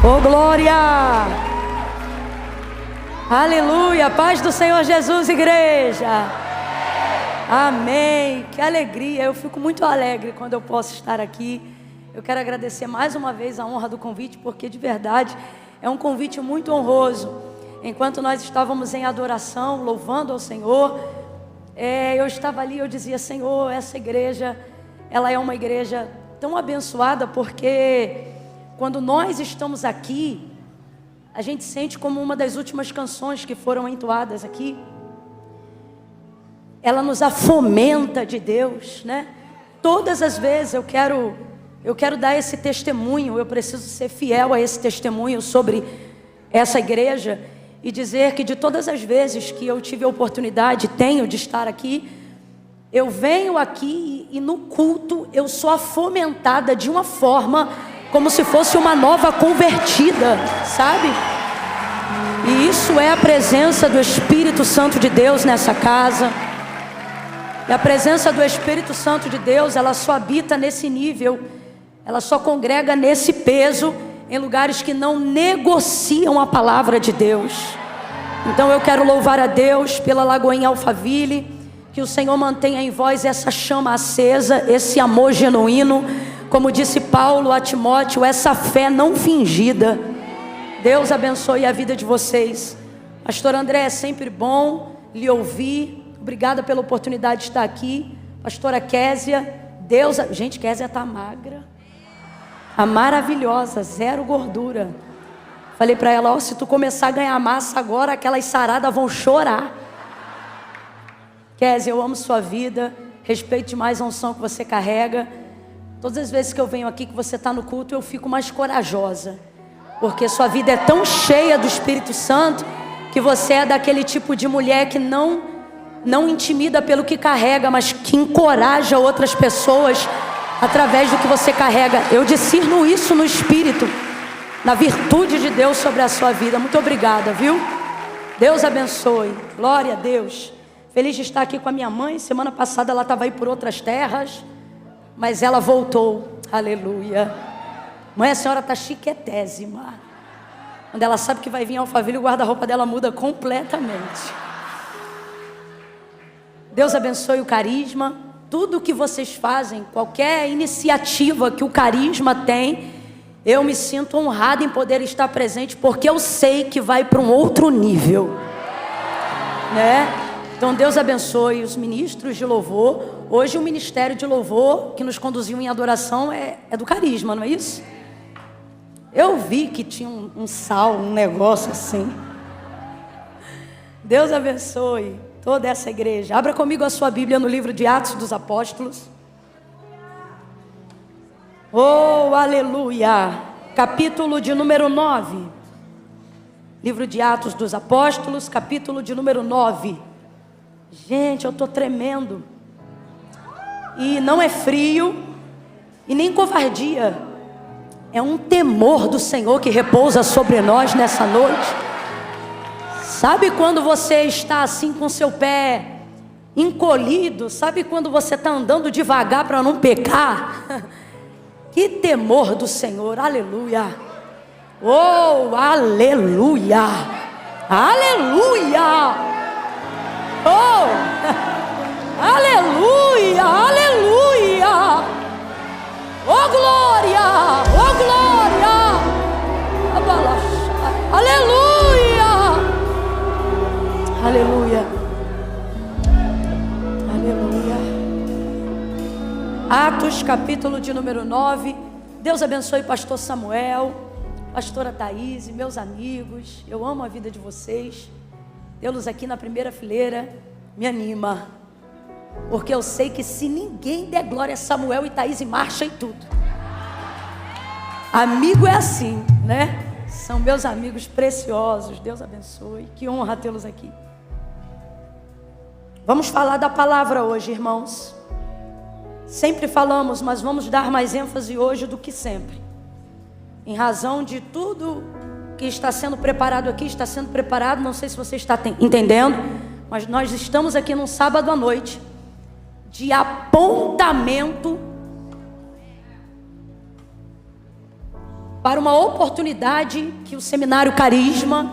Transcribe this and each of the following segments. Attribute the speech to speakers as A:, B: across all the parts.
A: Oh, glória! Aleluia! Paz do Senhor Jesus, igreja! Amém! Que alegria! Eu fico muito alegre quando eu posso estar aqui. Eu quero agradecer mais uma vez a honra do convite, porque de verdade é um convite muito honroso. Enquanto nós estávamos em adoração, louvando ao Senhor, eu estava ali, eu dizia: Senhor, essa igreja, ela é uma igreja tão abençoada, porque quando nós estamos aqui, a gente sente como uma das últimas canções que foram entoadas aqui, ela nos afomenta de Deus, né? Todas as vezes eu quero dar esse testemunho, eu preciso ser fiel a esse testemunho sobre essa igreja e dizer que de todas as vezes que eu tive a oportunidade, tenho de estar aqui, eu venho aqui e no culto eu sou fomentada de uma forma como se fosse uma nova convertida, sabe? E isso é a presença do Espírito Santo de Deus nessa casa. E a presença do Espírito Santo de Deus, ela só habita nesse nível, ela só congrega nesse peso em lugares que não negociam a palavra de Deus. Então eu quero louvar a Deus pela Lagoinha Alphaville, que o Senhor mantenha em vós essa chama acesa, esse amor genuíno, como disse Paulo a Timóteo, essa fé não fingida. Deus abençoe a vida de vocês. Pastor André, é sempre bom lhe ouvir. Obrigada pela oportunidade de estar aqui. Pastora Késia, gente, Késia está magra, a maravilhosa, zero gordura. Falei para ela: se tu começar a ganhar massa agora, aquelas saradas vão chorar. Késia, eu amo sua vida, respeito demais a unção que você carrega. Todas as vezes que eu venho aqui, que você está no culto, eu fico mais corajosa, porque sua vida é tão cheia do Espírito Santo, que você é daquele tipo de mulher que não intimida pelo que carrega, mas que encoraja outras pessoas através do que você carrega. Eu discerno isso no Espírito, na virtude de Deus sobre a sua vida. Muito obrigada, viu? Deus abençoe. Glória a Deus. Feliz de estar aqui com a minha mãe. Semana passada ela estava aí por outras terras, mas ela voltou. Aleluia. Mãe, a senhora está chiquetésima. Quando ela sabe que vai vir Alphaville, o guarda-roupa dela muda completamente. Deus abençoe o Carisma. Tudo que vocês fazem, qualquer iniciativa que o Carisma tem, eu me sinto honrada em poder estar presente, porque eu sei que vai para um outro nível, né? Então Deus abençoe os ministros de louvor. Hoje o ministério de louvor que nos conduziu em adoração é do Carisma, não é isso? Eu vi que tinha um sal, um negócio assim. Deus abençoe toda essa igreja. Abra comigo a sua Bíblia no livro de Atos dos Apóstolos. Oh, aleluia! Capítulo de número 9. Livro de Atos dos Apóstolos, capítulo de número 9. Gente, eu estou tremendo. E não é frio e nem covardia. É um temor do Senhor que repousa sobre nós nessa noite. Sabe quando você está assim com seu pé encolhido? Sabe quando você está andando devagar para não pecar? Que temor do Senhor, aleluia. Oh, aleluia. Aleluia. Oh, aleluia, aleluia. Oh, glória, oh, glória. Aleluia. Aleluia. Aleluia. Atos, capítulo de número 9. Deus abençoe pastor Samuel, pastora Thaís, meus amigos. Eu amo a vida de vocês. Tê-los aqui na primeira fileira me anima, porque eu sei que se ninguém der glória a Samuel e Thaís, marcha em tudo. Amigo é assim, né? São meus amigos preciosos. Deus abençoe. Que honra tê-los aqui. Vamos falar da palavra hoje, irmãos. Sempre falamos, mas vamos dar mais ênfase hoje do que sempre, em razão de tudo que está sendo preparado aqui. Está sendo preparado, não sei se você está entendendo, mas nós estamos aqui num sábado à noite de apontamento para uma oportunidade que o Seminário Carisma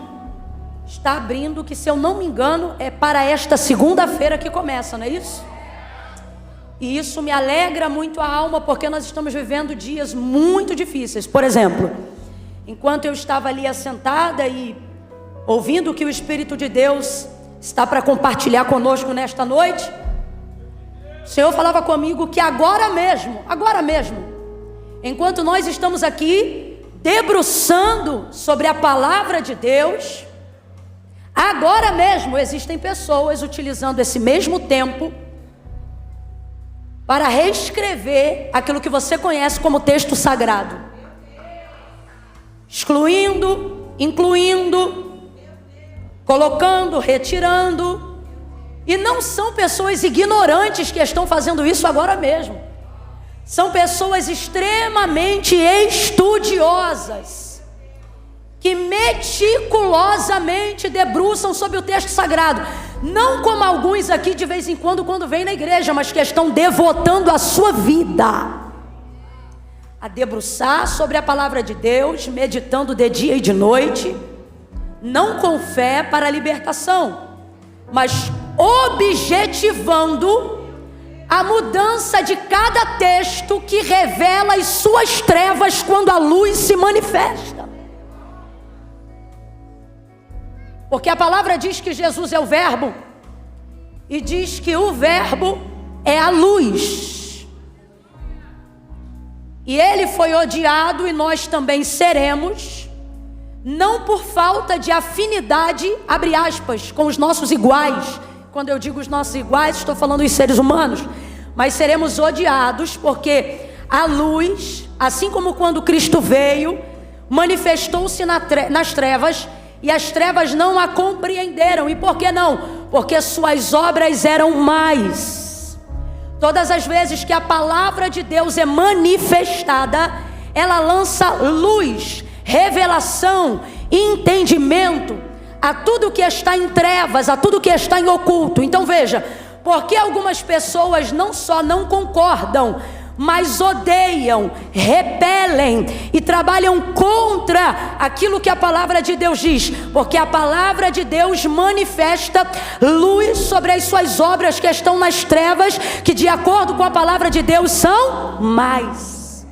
A: está abrindo, que, se eu não me engano, é para esta segunda-feira que começa, não é isso? E isso me alegra muito a alma, porque nós estamos vivendo dias muito difíceis. Por exemplo, enquanto eu estava ali assentada e ouvindo o que o Espírito de Deus está para compartilhar conosco nesta noite, o Senhor falava comigo que agora mesmo, enquanto nós estamos aqui debruçando sobre a palavra de Deus, agora mesmo existem pessoas utilizando esse mesmo tempo para reescrever aquilo que você conhece como texto sagrado, excluindo, incluindo, colocando, retirando. E não são pessoas ignorantes que estão fazendo isso agora mesmo. São pessoas extremamente estudiosas, que meticulosamente debruçam sobre o texto sagrado. Não como alguns aqui de vez em quando vêm na igreja, mas que estão devotando a sua vida a debruçar sobre a palavra de Deus, meditando de dia e de noite, não com fé para a libertação, mas objetivando a mudança de cada texto que revela as suas trevas quando a luz se manifesta. Porque a palavra diz que Jesus é o Verbo, e diz que o Verbo é a luz, e ele foi odiado, e nós também seremos, não por falta de afinidade, abre aspas, com os nossos iguais. Quando eu digo os nossos iguais, estou falando dos seres humanos. Mas seremos odiados porque a luz, assim como quando Cristo veio, manifestou-se nas trevas, e as trevas não a compreenderam. E por que não? Porque suas obras eram mais. Todas as vezes que a palavra de Deus é manifestada, ela lança luz, revelação, entendimento a tudo que está em trevas, a tudo que está em oculto. Então veja, porque algumas pessoas não só não concordam, mas odeiam, repelem e trabalham contra aquilo que a palavra de Deus diz, porque a palavra de Deus manifesta luz sobre as suas obras que estão nas trevas, que de acordo com a palavra de Deus são mais.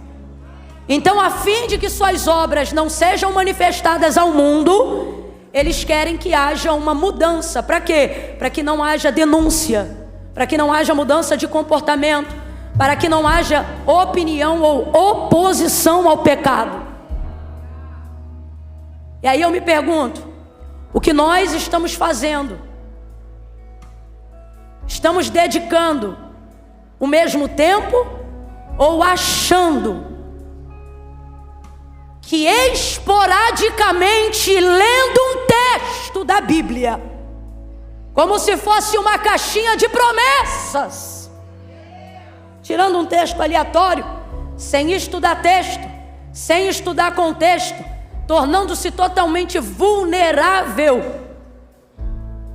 A: Então, a fim de que suas obras não sejam manifestadas ao mundo, eles querem que haja uma mudança. Para quê? Para que não haja denúncia, para que não haja mudança de comportamento, para que não haja opinião ou oposição ao pecado. E aí eu me pergunto, o que nós estamos fazendo? Estamos dedicando o mesmo tempo ou achando que esporadicamente lendo um texto da Bíblia, como se fosse uma caixinha de promessas, tirando um texto aleatório, sem estudar texto, sem estudar contexto, tornando-se totalmente vulnerável,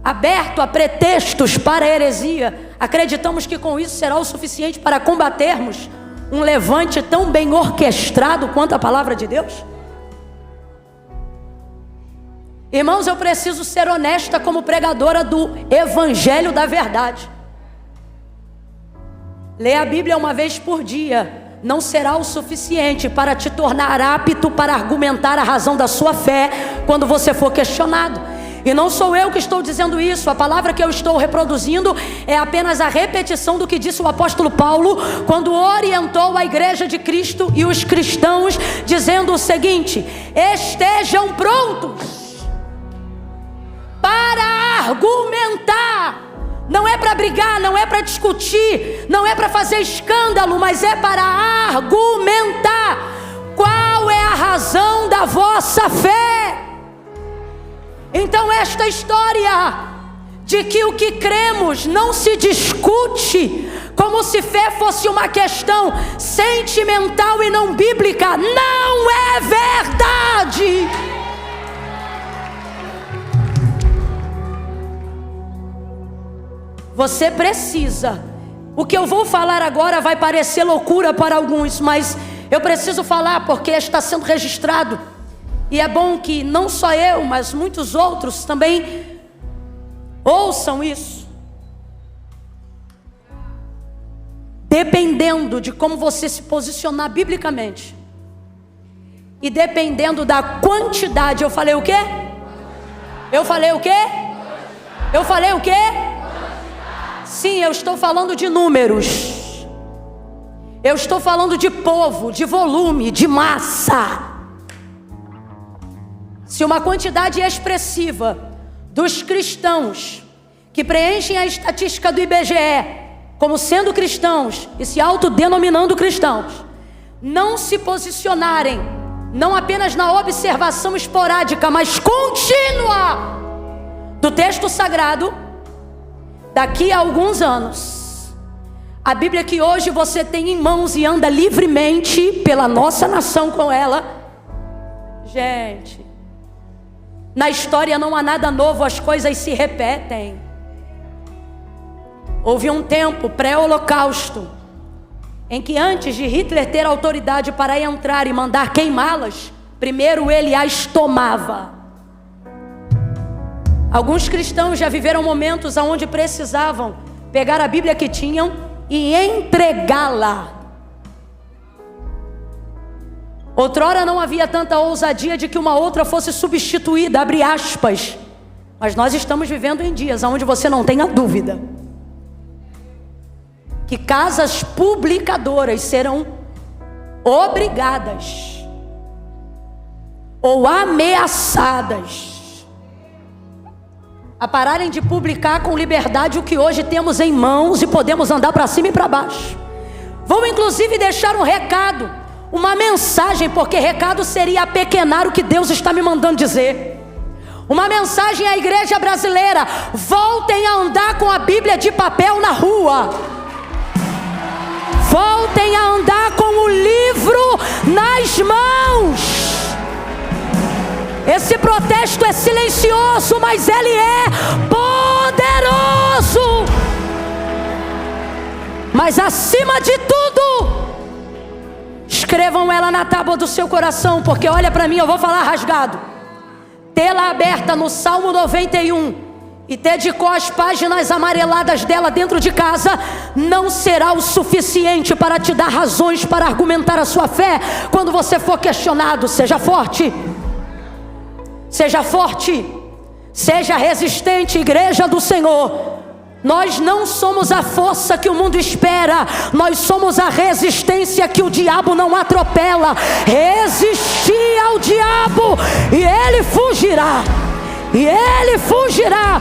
A: aberto a pretextos para a heresia, acreditamos que com isso será o suficiente para combatermos um levante tão bem orquestrado quanto a palavra de Deus? Irmãos, eu preciso ser honesta como pregadora do Evangelho da Verdade. Ler a Bíblia uma vez por dia não será o suficiente para te tornar apto para argumentar a razão da sua fé quando você for questionado. E não sou eu que estou dizendo isso, a palavra que eu estou reproduzindo é apenas a repetição do que disse o apóstolo Paulo quando orientou a igreja de Cristo e os cristãos, dizendo o seguinte: estejam prontos para argumentar. Não é para brigar, não é para discutir, não é para fazer escândalo, mas é para argumentar. Qual é a razão da vossa fé? Então esta história de que o que cremos não se discute, como se fé fosse uma questão sentimental e não bíblica, não é verdade. Você precisa. O que eu vou falar agora vai parecer loucura para alguns, mas Eu preciso falar porque está sendo registrado. E é bom que não só eu, mas muitos outros também ouçam isso. Dependendo de como você se posicionar biblicamente, e dependendo da quantidade, eu falei o quê? Eu falei o quê? Eu falei o quê? Sim, eu estou falando de números. Eu estou falando de povo, de volume, de massa. Se uma quantidade expressiva dos cristãos que preenchem a estatística do IBGE como sendo cristãos e se autodenominando cristãos, não se posicionarem, não apenas na observação esporádica, mas contínua do texto sagrado, daqui a alguns anos, a Bíblia que hoje você tem em mãos e anda livremente pela nossa nação com ela, gente, na história não há nada novo, as coisas se repetem. Houve um tempo pré-holocausto em que antes de Hitler ter autoridade para entrar e mandar queimá-las, primeiro ele as tomava. Alguns cristãos já viveram momentos onde precisavam pegar a Bíblia que tinham e entregá-la. Outrora não havia tanta ousadia de que uma outra fosse substituída, abre aspas. Mas nós estamos vivendo em dias onde você não tenha dúvida que casas publicadoras serão obrigadas ou ameaçadas a pararem de publicar com liberdade o que hoje temos em mãos e podemos andar para cima e para baixo. Vou inclusive deixar um recado, uma mensagem, porque recado seria apequenar o que Deus está me mandando dizer. Uma mensagem à igreja brasileira: voltem a andar com a Bíblia de papel na rua. Voltem a andar com o livro nas mãos. Esse protesto é silencioso, mas ele é poderoso. Mas acima de tudo, escrevam ela na tábua do seu coração, porque olha para mim, eu vou falar rasgado. Tê-la aberta no Salmo 91 e dedicou as páginas amareladas dela dentro de casa, não será o suficiente para te dar razões para argumentar a sua fé quando você for questionado. Seja forte, seja forte, seja resistente, igreja do Senhor. Nós não somos a força que o mundo espera, nós somos a resistência que o diabo não atropela. Resistir ao diabo e ele fugirá. E ele fugirá.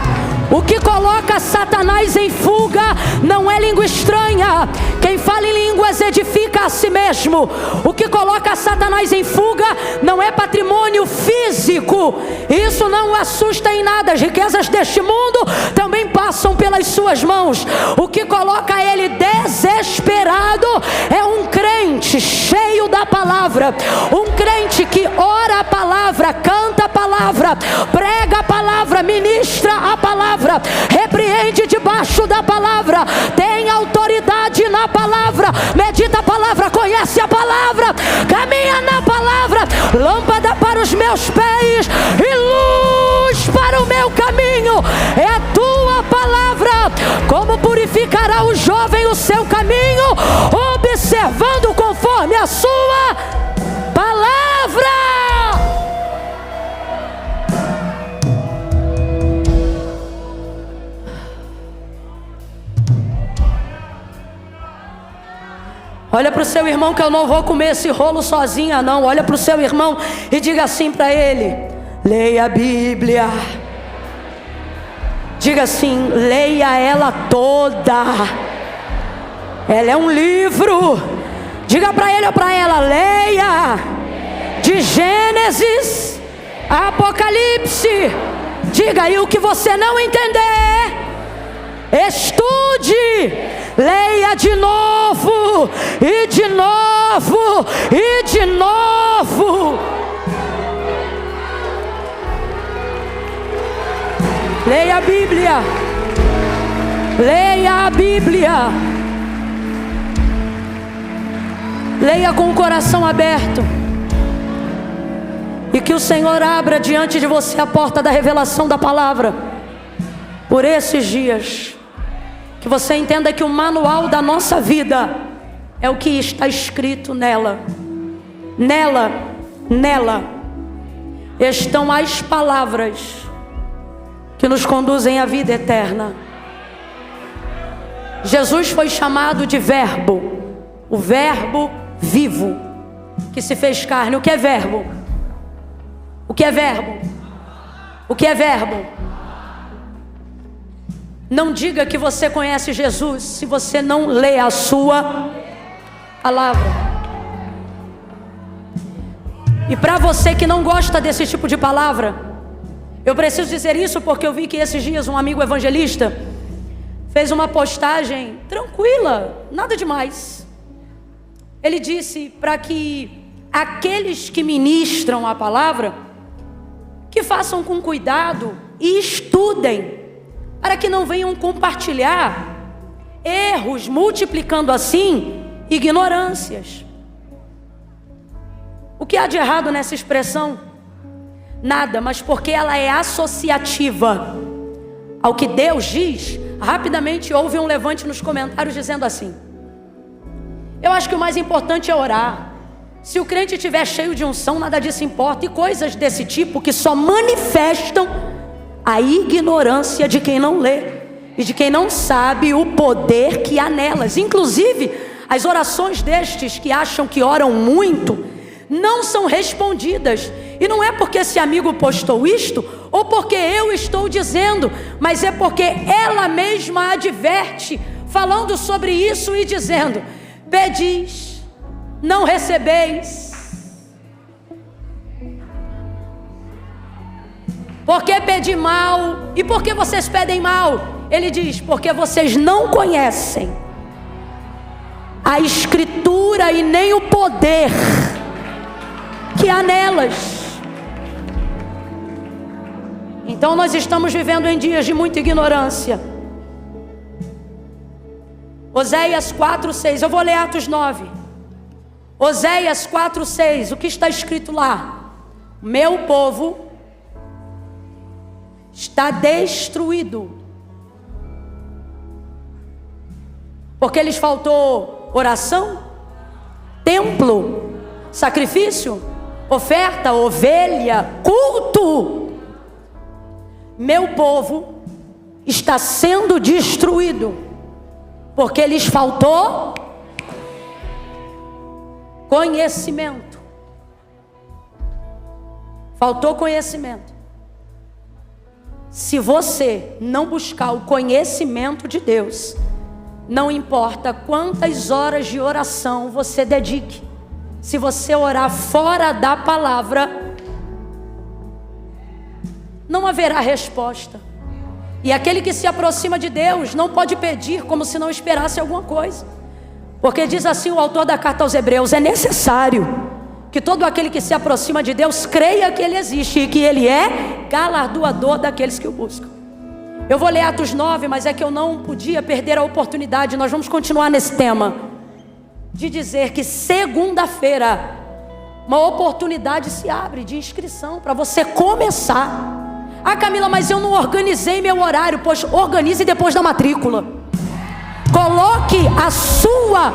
A: O que coloca Satanás em fuga não é língua estranha. Quem fala em línguas edifica a si mesmo. O que coloca Satanás em fuga não é patrimônio físico. Isso não o assusta em nada. As riquezas deste mundo também passam pelas suas mãos. O que coloca ele desesperado é um crente cheio da palavra. Um crente que ora a palavra, canta a palavra, prega a palavra, ministra a palavra, repreende debaixo da palavra, tem autoridade na palavra, medita a palavra, conhece a palavra, caminha na palavra. Lâmpada para os meus pés e luz para o meu caminho é a tua palavra. Como purificará o jovem o seu caminho? Observando conforme a sua palavra. Olha para o seu irmão, que eu não vou comer esse rolo sozinha não. Olha para o seu irmão e diga assim para ele: leia a Bíblia. Diga assim: leia ela toda. Ela é um livro. Diga para ele ou para ela: leia de Gênesis a Apocalipse. Diga, e o que você não entender, estude, leia de novo, e de novo, e de novo. Leia a Bíblia, leia a Bíblia, Leia com o coração aberto. E que o Senhor abra diante de você a porta da revelação da palavra por esses dias. Que você entenda que o manual da nossa vida é o que está escrito nela. Nela estão as palavras que nos conduzem à vida eterna. Jesus foi chamado de Verbo, o Verbo vivo, que se fez carne. O que é verbo? O que é verbo? O que é verbo? Não diga que você conhece Jesus se você não lê a sua palavra. E para você que não gosta desse tipo de palavra, eu preciso dizer isso porque eu vi que esses dias um amigo evangelista fez uma postagem tranquila, nada demais. Ele disse para que aqueles que ministram a palavra, que façam com cuidado e estudem, para que não venham compartilhar erros, multiplicando assim ignorâncias. O que há de errado nessa expressão? Nada, mas porque ela é associativa ao que Deus diz. Rapidamente houve um levante nos comentários dizendo assim: eu acho que o mais importante é orar. Se o crente estiver cheio de unção, nada disso importa. E coisas desse tipo que só manifestam a ignorância de quem não lê e de quem não sabe o poder que há nelas. Inclusive, as orações destes que acham que oram muito não são respondidas. E não é porque esse amigo postou isto ou porque eu estou dizendo, mas é porque ela mesma adverte, falando sobre isso e dizendo: pedis, não recebeis. Por que pedir mal? E por que vocês pedem mal? Ele diz: porque vocês não conhecem a Escritura e nem o poder que há nelas. Então nós estamos vivendo em dias de muita ignorância. Oséias 4:6, eu vou ler Atos 9. Oséias 4:6, o que está escrito lá? Meu povo está destruído, porque lhes faltou oração, templo, sacrifício, oferta, ovelha, culto. Meu povo está sendo destruído, porque lhes faltou conhecimento. Faltou conhecimento. Se você não buscar o conhecimento de Deus, não importa quantas horas de oração você dedique, se você orar fora da palavra, não haverá resposta. E aquele que se aproxima de Deus não pode pedir como se não esperasse alguma coisa, porque diz assim o autor da carta aos Hebreus: é necessário que todo aquele que se aproxima de Deus creia que Ele existe e que Ele é galardoador daqueles que o buscam. Eu vou ler Atos 9, mas é que eu não podia perder a oportunidade. Nós vamos continuar nesse tema de dizer que segunda-feira uma oportunidade se abre de inscrição para você começar. Ah, Camila, mas eu não organizei meu horário. Pois organize depois da matrícula. Coloque a sua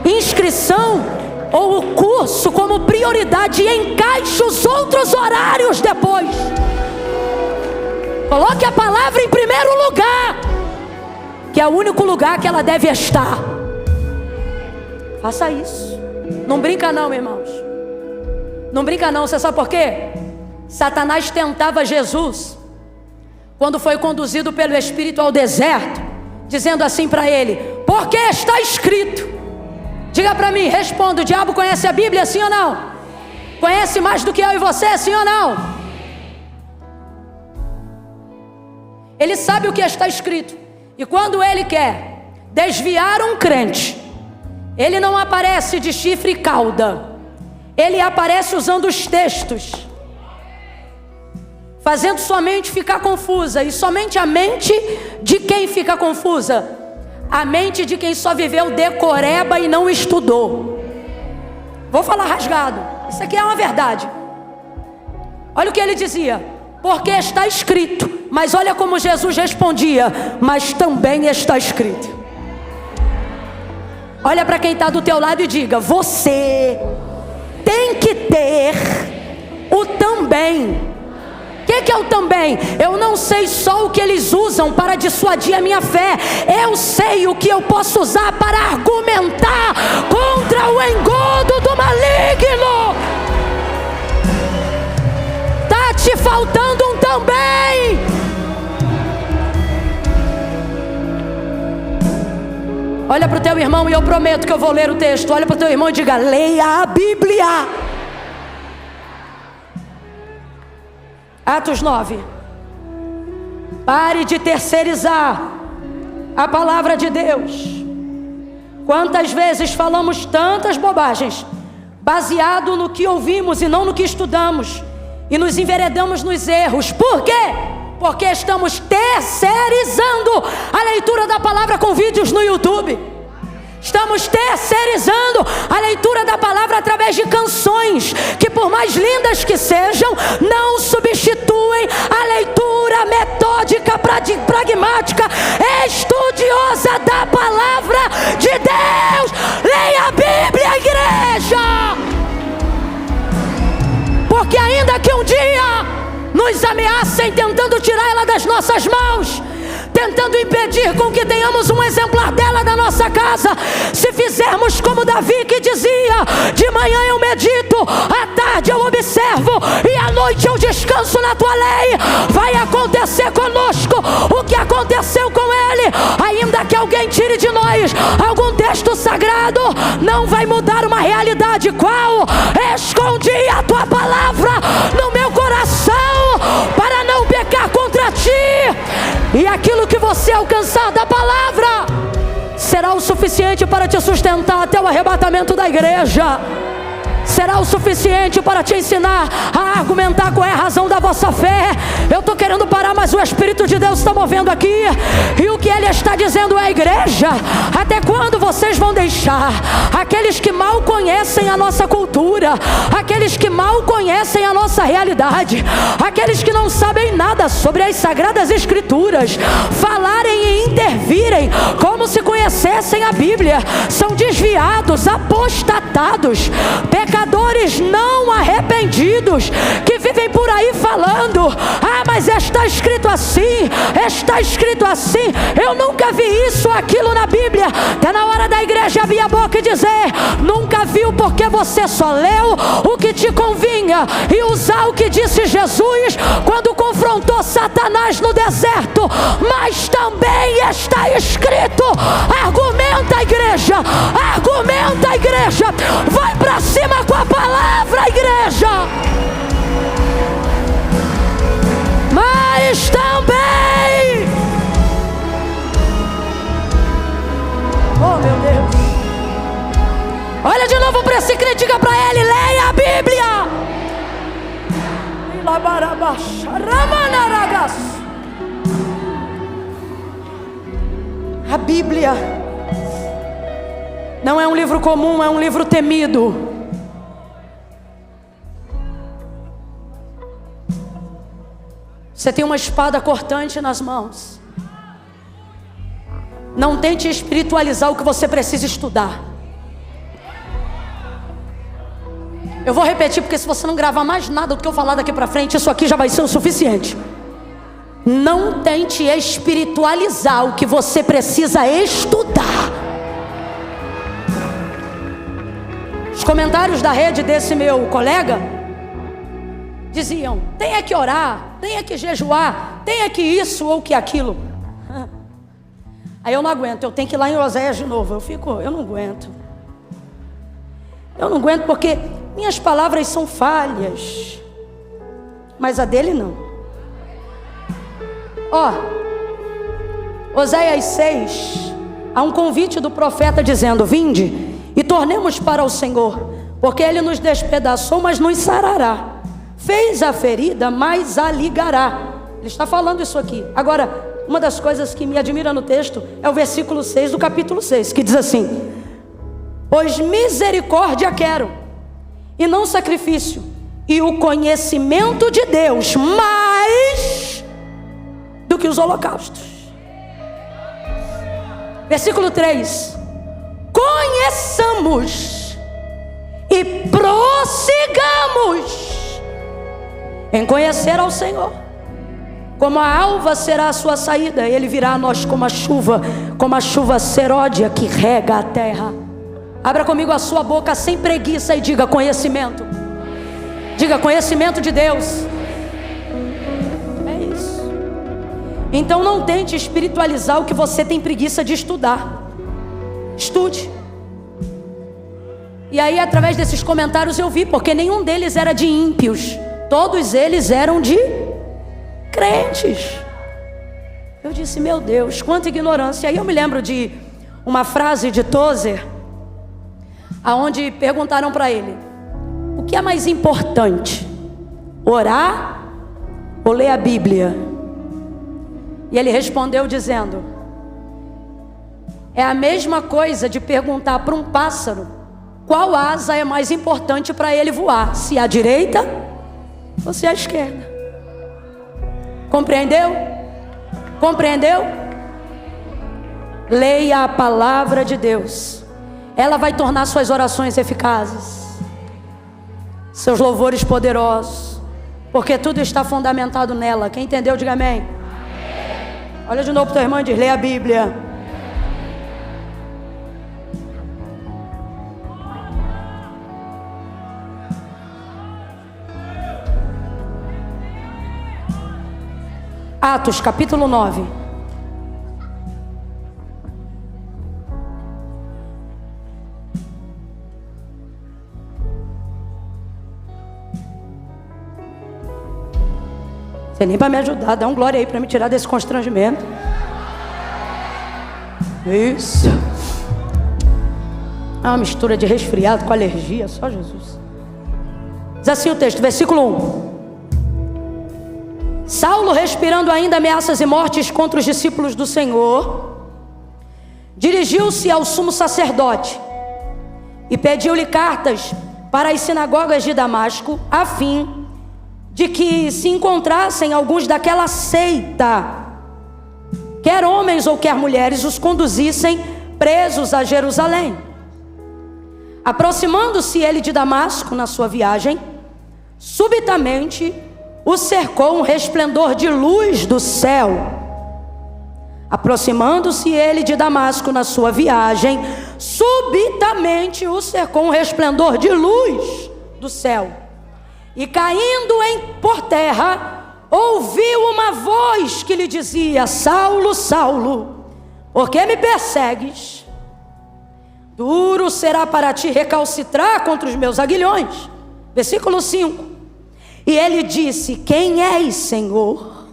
A: inscrição ou o curso como prioridade e encaixe os outros horários depois. Coloque a palavra em primeiro lugar, que é o único lugar que ela deve estar. Faça isso. Não brinca não, irmãos. Não brinca não. Você sabe por quê? Satanás tentava Jesus quando foi conduzido pelo Espírito ao deserto, dizendo assim para ele: porque está escrito. Diga para mim, responda: o diabo conhece a Bíblia, sim ou não? Conhece mais do que eu e você, sim ou não? Ele sabe o que está escrito. E quando ele quer desviar um crente, ele não aparece de chifre e cauda. Ele aparece usando os textos, fazendo sua mente ficar confusa. E somente a mente de quem fica confusa? A mente de quem só viveu decoreba e não estudou. Vou falar rasgado. Isso aqui é uma verdade. Olha o que ele dizia: porque está escrito. Mas olha como Jesus respondia: mas também está escrito. Olha para quem está do teu lado e diga: você tem que ter o também. O que é o também? Eu não sei só o que eles usam para dissuadir a minha fé. Eu sei o que eu posso usar para argumentar contra o engodo do maligno. Está te faltando um também. Olha para o teu irmão, e eu prometo que eu vou ler o texto. Olha para o teu irmão e diga: leia a Bíblia. Atos 9. Pare de terceirizar a palavra de Deus. Quantas vezes falamos tantas bobagens, baseado no que ouvimos e não no que estudamos, e nos enveredamos nos erros. Por quê? Porque estamos terceirizando a leitura da palavra com vídeos no YouTube. Estamos terceirizando a leitura da palavra através de canções, que por mais lindas que sejam, não substituem a leitura metódica, pragmática, estudiosa da palavra de Deus. Leia a Bíblia, igreja! Porque ainda que um dia nos ameacem tentando tirar ela das nossas mãos, tentando impedir com que tenhamos um exemplar dela na nossa casa, se fizermos como Davi, que dizia: de manhã eu medito, à tarde eu observo, e à noite eu descanso na tua lei, vai acontecer conosco o que aconteceu com ele. Ainda que alguém tire de nós algum texto sagrado, não vai mudar uma realidade. Qual? Escondi a tua palavra no meu coração para não pecar contra ti, e aquilo que você alcançar da palavra será o suficiente para te sustentar até o arrebatamento da igreja. Será o suficiente para te ensinar a argumentar qual é a razão da vossa fé. Eu estou querendo parar, mas o Espírito de Deus está movendo aqui, e o que Ele está dizendo é: igreja, até quando vocês vão deixar aqueles que mal conhecem a nossa cultura, aqueles que mal conhecem a nossa realidade, aqueles que não sabem nada sobre as Sagradas Escrituras, falarem e intervirem como se conhecessem a Bíblia? São desviados, apostatados, pecadores não arrependidos, que vivem por aí falando: ah, mas está escrito assim, está escrito assim. Eu nunca vi isso ou aquilo na Bíblia. Está na hora da igreja abrir a boca e dizer: nunca viu, porque você só leu o que te convinha, e usar o que disse Jesus quando confrontou Satanás no deserto. Mas também está escrito. Argumenta, igreja, argumenta, igreja, vai para cima com a palavra, igreja. Mas também, oh meu Deus, olha de novo para esse crente, diga para ele: leia a Bíblia. A Bíblia não é um livro comum, é um livro temido. Você tem uma espada cortante nas mãos. Não tente espiritualizar o que você precisa estudar. Eu vou repetir, porque se você não gravar mais nada do que eu falar daqui para frente, isso aqui já vai ser o suficiente. Não tente espiritualizar o que você precisa estudar. Os comentários da rede desse meu colega diziam: tenha que orar, tenha que jejuar, tenha que isso ou que aquilo. Aí eu não aguento, eu tenho que ir lá em Oséias de novo. Eu não aguento. Eu não aguento, porque minhas palavras são falhas, mas a dele não. Oséias 6, há um convite do profeta dizendo: vinde e tornemos para o Senhor, porque Ele nos despedaçou, mas nos sarará, fez a ferida, mas a ligará. Ele está falando isso aqui. Agora, uma das coisas que me admira no texto é o versículo 6 do capítulo 6, que diz assim: pois misericórdia quero e não sacrifício, e o conhecimento de Deus mais do que os holocaustos. Versículo 3: conheçamos e prossigamos em conhecer ao Senhor. Como a alva será a sua saída, Ele virá a nós como a chuva seródia que rega a terra. Abra comigo a sua boca sem preguiça e diga conhecimento. Diga conhecimento de Deus. É isso. Então não tente espiritualizar o que você tem preguiça de estudar. Estude. E aí, através desses comentários eu vi, porque nenhum deles era de ímpios, todos eles eram de crentes. Eu disse, meu Deus, quanta ignorância. Aí eu me lembro de uma frase de Tozer, aonde perguntaram para ele: o que é mais importante, orar ou ler a Bíblia? E ele respondeu dizendo: é a mesma coisa de perguntar para um pássaro qual asa é mais importante para ele voar, se a direita ou se a esquerda. Compreendeu? Compreendeu? Leia a palavra de Deus. Ela vai tornar suas orações eficazes, seus louvores poderosos, porque tudo está fundamentado nela. Quem entendeu, diga amém. Olha de novo para o teu irmão e diz: leia a Bíblia. Atos capítulo 9. Você nem para me ajudar, dá um glória aí para me tirar desse constrangimento. Isso. É uma mistura de resfriado com alergia, só Jesus. Diz assim o texto, versículo 1. Saulo, respirando ainda ameaças e mortes contra os discípulos do Senhor, dirigiu-se ao sumo sacerdote e pediu-lhe cartas para as sinagogas de Damasco, a fim de que se encontrassem alguns daquela seita, quer homens ou quer mulheres, os conduzissem presos a Jerusalém. Aproximando-se ele de Damasco na sua viagem, subitamente o cercou um resplendor de luz do céu. Aproximando-se ele de Damasco na sua viagem, subitamente o cercou um resplendor de luz do céu. E caindo por terra, ouviu uma voz que lhe dizia: Saulo, Saulo, por que me persegues? Duro será para ti recalcitrar contra os meus aguilhões. Versículo 5. E ele disse: quem és, Senhor?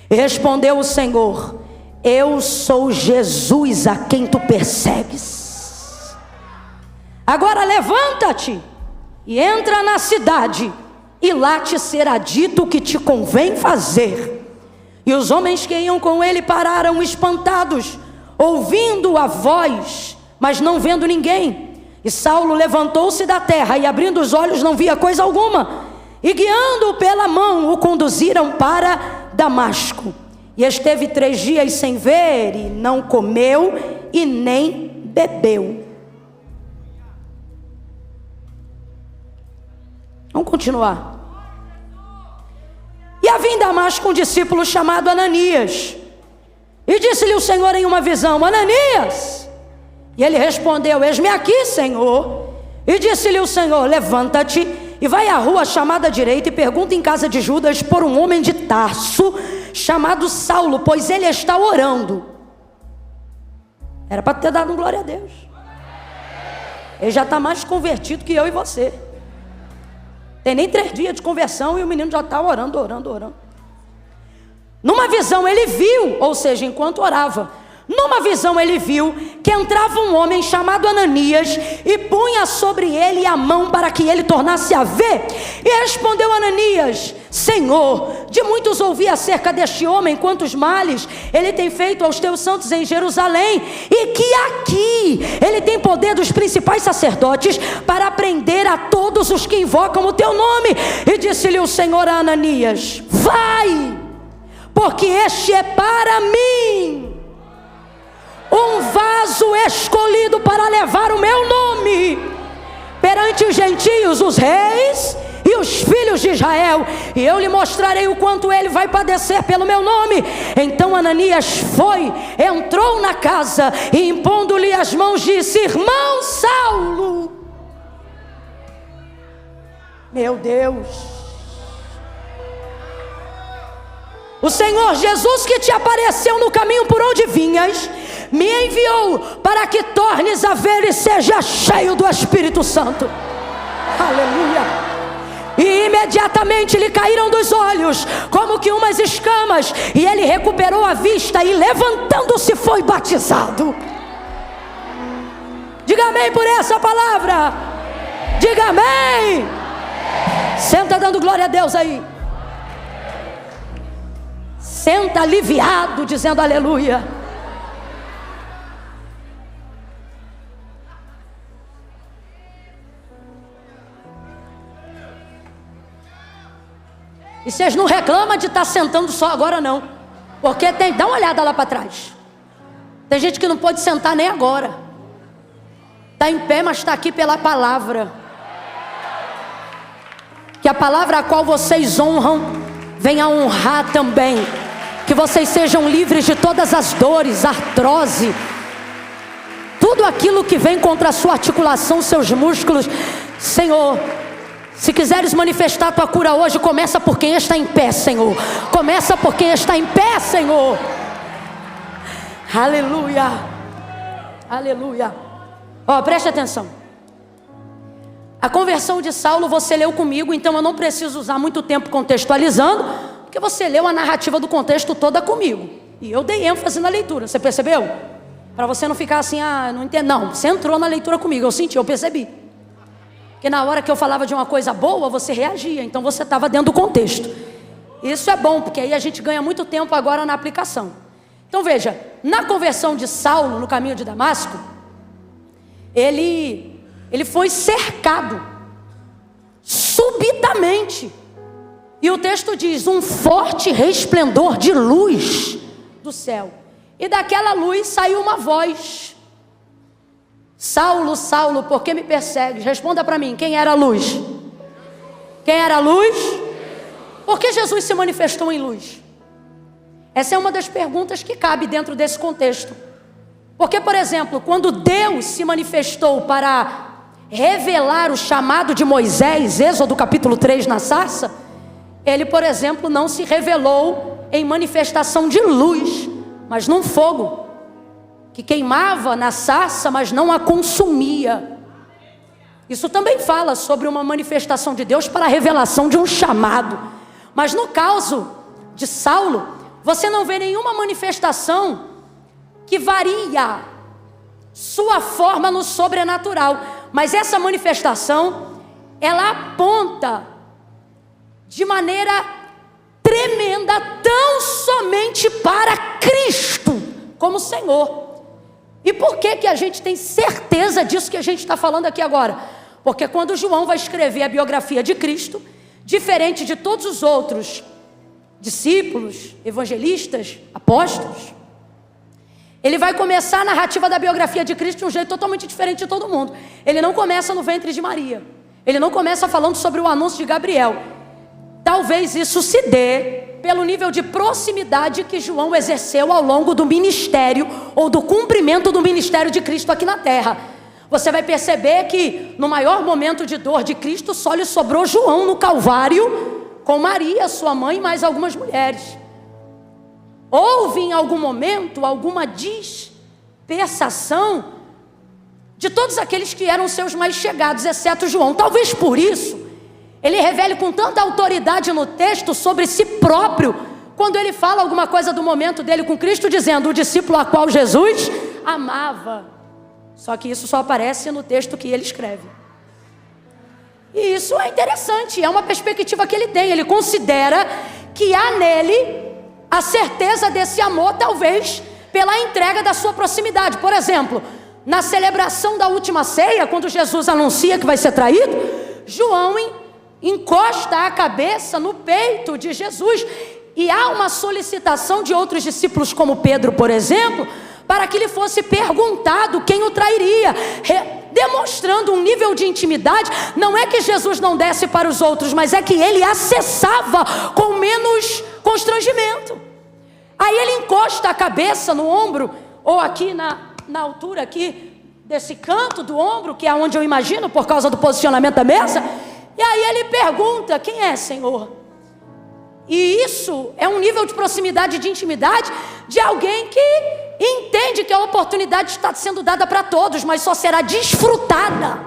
A: E respondeu o Senhor: eu sou Jesus a quem tu persegues. Agora levanta-te e entra na cidade, e lá te será dito o que te convém fazer. E os homens que iam com ele pararam espantados, ouvindo a voz, mas não vendo ninguém. E Saulo levantou-se da terra e, abrindo os olhos, não via coisa alguma. E guiando-o pela mão, o conduziram para Damasco. E esteve 3 dias sem ver, e não comeu e nem bebeu. Vamos continuar. E havia em Damasco um discípulo chamado Ananias. E disse-lhe o Senhor em uma visão: Ananias! E ele respondeu: eis-me aqui, Senhor. E disse-lhe o Senhor: levanta-te e vai à rua chamada direita e pergunta em casa de Judas por um homem de Tarso chamado Saulo, pois ele está orando. Era para ter dado um glória a Deus. Ele já está mais convertido que eu e você. Tem nem 3 dias de conversão e o menino já está orando. Numa visão ele viu, ou seja, enquanto orava, numa visão ele viu que entrava um homem chamado Ananias e punha sobre ele a mão para que ele tornasse a ver. E respondeu Ananias: Senhor, de muitos ouvi acerca deste homem, quantos males ele tem feito aos teus santos em Jerusalém, e que aqui ele tem poder dos principais sacerdotes para prender a todos os que invocam o teu nome. E disse-lhe o Senhor a Ananias: vai, porque este é para mim um vaso escolhido para levar o meu nome perante os gentios, os reis e os filhos de Israel, e eu lhe mostrarei o quanto ele vai padecer pelo meu nome. Então Ananias foi, entrou na casa e, impondo-lhe as mãos, disse: irmão Saulo. Meu Deus, o Senhor Jesus, que te apareceu no caminho por onde vinhas, me enviou para que tornes a ver e seja cheio do Espírito Santo. Aleluia. E imediatamente lhe caíram dos olhos como que umas escamas, e ele recuperou a vista e, levantando-se, foi batizado. Diga amém por essa palavra. Diga amém. Senta dando glória a Deus aí. Senta aliviado, dizendo aleluia. E vocês não reclamam de estar sentando só agora não, porque dá uma olhada lá para trás. Tem gente que não pode sentar nem agora. Está em pé, mas está aqui pela palavra. Que a palavra a qual vocês honram venha honrar também. Que vocês sejam livres de todas as dores, artrose, tudo aquilo que vem contra a sua articulação, seus músculos. Senhor, se quiseres manifestar a tua cura hoje, começa por quem está em pé, Senhor. Começa por quem está em pé, Senhor. Aleluia. Aleluia. Ó, preste atenção. A conversão de Saulo você leu comigo, então eu não preciso usar muito tempo contextualizando, porque você leu a narrativa do contexto toda comigo. E eu dei ênfase na leitura, você percebeu? Para você não ficar assim, não entendo. Não, você entrou na leitura comigo, eu senti, eu percebi. Porque na hora que eu falava de uma coisa boa, você reagia, então você estava dentro do contexto. Isso é bom, porque aí a gente ganha muito tempo agora na aplicação. Então veja, na conversão de Saulo no caminho de Damasco, ele foi cercado subitamente, e o texto diz: um forte resplendor de luz do céu, e daquela luz saiu uma voz: Saulo, Saulo, por que me persegues? Responda para mim, quem era a luz? Quem era a luz? Por que Jesus se manifestou em luz? Essa é uma das perguntas que cabe dentro desse contexto. Porque, por exemplo, quando Deus se manifestou para revelar o chamado de Moisés, Êxodo capítulo 3 na sarça, ele, por exemplo, não se revelou em manifestação de luz, mas num fogo que queimava na sarça, mas não a consumia. Isso também fala sobre uma manifestação de Deus para a revelação de um chamado. Mas no caso de Saulo, você não vê nenhuma manifestação que varia sua forma no sobrenatural. Mas essa manifestação, ela aponta de maneira tremenda tão somente para Cristo como Senhor. E por que a gente tem certeza disso que a gente está falando aqui agora? Porque quando João vai escrever a biografia de Cristo, diferente de todos os outros discípulos, evangelistas, apóstolos, ele vai começar a narrativa da biografia de Cristo de um jeito totalmente diferente de todo mundo. Ele não começa no ventre de Maria. Ele não começa falando sobre o anúncio de Gabriel. Talvez isso se dê pelo nível de proximidade que João exerceu ao longo do ministério, ou do cumprimento do ministério de Cristo aqui na terra. Você vai perceber que no maior momento de dor de Cristo, só lhe sobrou João no Calvário, com Maria, sua mãe, e mais algumas mulheres. Houve em algum momento alguma dispersação de todos aqueles que eram seus mais chegados, exceto João. Talvez por isso ele revele com tanta autoridade no texto sobre si próprio, quando ele fala alguma coisa do momento dele com Cristo, dizendo: o discípulo a qual Jesus amava. Só que isso só aparece no texto que ele escreve. E isso é interessante, é uma perspectiva que ele tem. Ele considera que há nele a certeza desse amor, talvez pela entrega da sua proximidade. Por exemplo, na celebração da última ceia, quando Jesus anuncia que vai ser traído, João encosta a cabeça no peito de Jesus. E há uma solicitação de outros discípulos, como Pedro, por exemplo, para que lhe fosse perguntado quem o trairia, demonstrando um nível de intimidade. Não é que Jesus não desse para os outros, mas é que ele acessava com menos constrangimento. Aí ele encosta a cabeça no ombro, ou aqui na altura aqui desse canto do ombro, que é onde eu imagino, por causa do posicionamento da mesa. E aí ele pergunta: quem é, Senhor? E isso é um nível de proximidade, de intimidade, de alguém que entende que a oportunidade está sendo dada para todos, mas só será desfrutada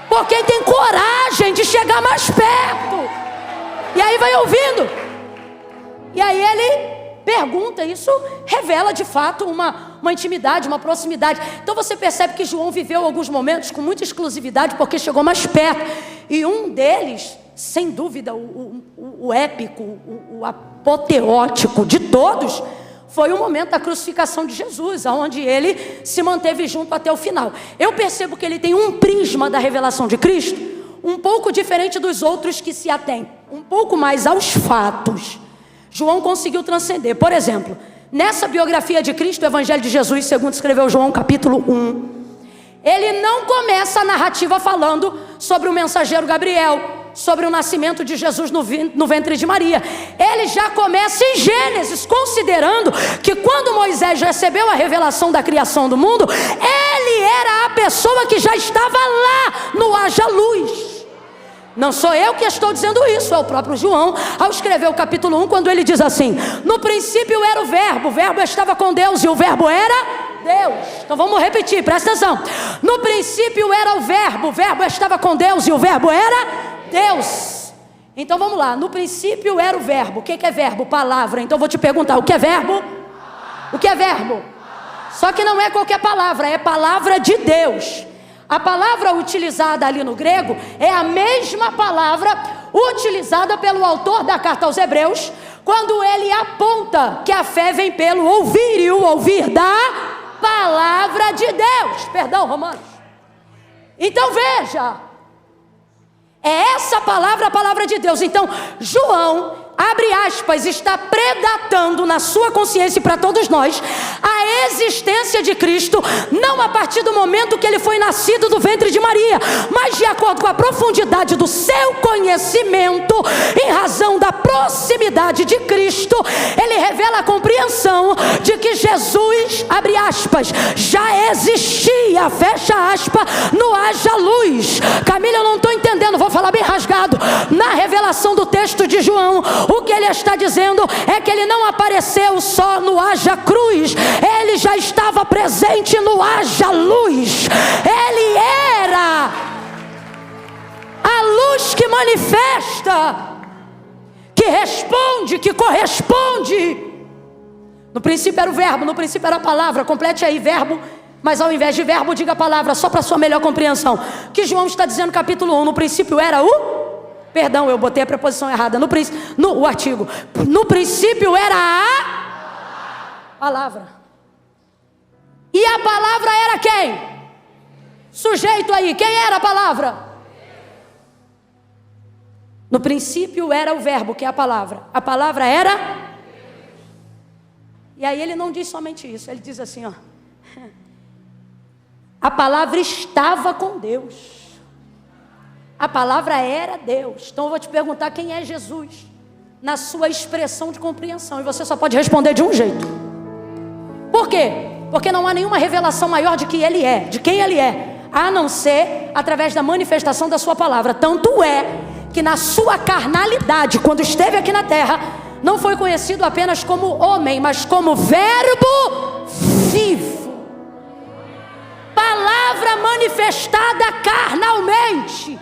A: por quem tem coragem de chegar mais perto. E aí vai ouvindo. E aí ele pergunta. Isso revela de fato uma intimidade, uma proximidade. Então você percebe que João viveu alguns momentos com muita exclusividade, porque chegou mais perto. E um deles, sem dúvida, o épico, o apoteótico de todos, foi o momento da crucificação de Jesus, onde ele se manteve junto até o final. Eu percebo que ele tem um prisma da revelação de Cristo um pouco diferente dos outros que se atém um pouco mais aos fatos. João conseguiu transcender. Por exemplo, nessa biografia de Cristo, o Evangelho de Jesus, segundo escreveu João, capítulo 1, ele não começa a narrativa falando sobre o mensageiro Gabriel, sobre o nascimento de Jesus no ventre de Maria. Ele já começa em Gênesis, considerando que quando Moisés recebeu a revelação da criação do mundo, ele era a pessoa que já estava lá no haja luz. Não sou eu que estou dizendo isso, é o próprio João, ao escrever o capítulo 1, quando ele diz assim: no princípio era o verbo estava com Deus e o verbo era Deus. Então vamos repetir, presta atenção. No princípio era o verbo estava com Deus e o verbo era Deus. Então vamos lá, no princípio era o verbo. O que é verbo? Palavra. Então vou te perguntar, o que é verbo? O que é verbo? Só que não é qualquer palavra, é palavra de Deus. A palavra utilizada ali no grego é a mesma palavra utilizada pelo autor da carta aos Hebreus, quando ele aponta que a fé vem pelo ouvir, e o ouvir da palavra de Deus. Perdão, Romanos. Então veja, é essa palavra a palavra de Deus. Então João, abre aspas, está predatando na sua consciência e para todos nós a existência de Cristo, não a partir do momento que ele foi nascido do ventre de Maria, mas de acordo com a profundidade do seu conhecimento, em razão da proximidade de Cristo, ele revela a compreensão de que Jesus, abre aspas, já existia, fecha aspas, no haja luz. Camila, eu não estou entendendo, vou falar bem rasgado. Na revelação do texto de João, o que ele está dizendo é que ele não apareceu só no haja cruz, ele já estava presente no haja luz. Ele era a luz que manifesta, que responde, que corresponde. No princípio era o verbo, no princípio era a palavra. Complete aí, verbo, mas ao invés de verbo diga a palavra, só para sua melhor compreensão. O que João está dizendo no capítulo 1, no princípio era o... Perdão, eu botei a preposição errada. O artigo. No princípio era a palavra. E a palavra era quem? Sujeito aí. Quem era a palavra? No princípio era o verbo, que é a palavra. A palavra era... E aí ele não diz somente isso. Ele diz assim, ó. A palavra estava com Deus. A palavra era Deus. Então eu vou te perguntar, quem é Jesus? Na sua expressão de compreensão. E você só pode responder de um jeito. Por quê? Porque não há nenhuma revelação maior de que Ele é, de quem Ele é, a não ser através da manifestação da sua palavra. Tanto é que na sua carnalidade, quando esteve aqui na terra, não foi conhecido apenas como homem, mas como verbo vivo. Palavra manifestada carnalmente.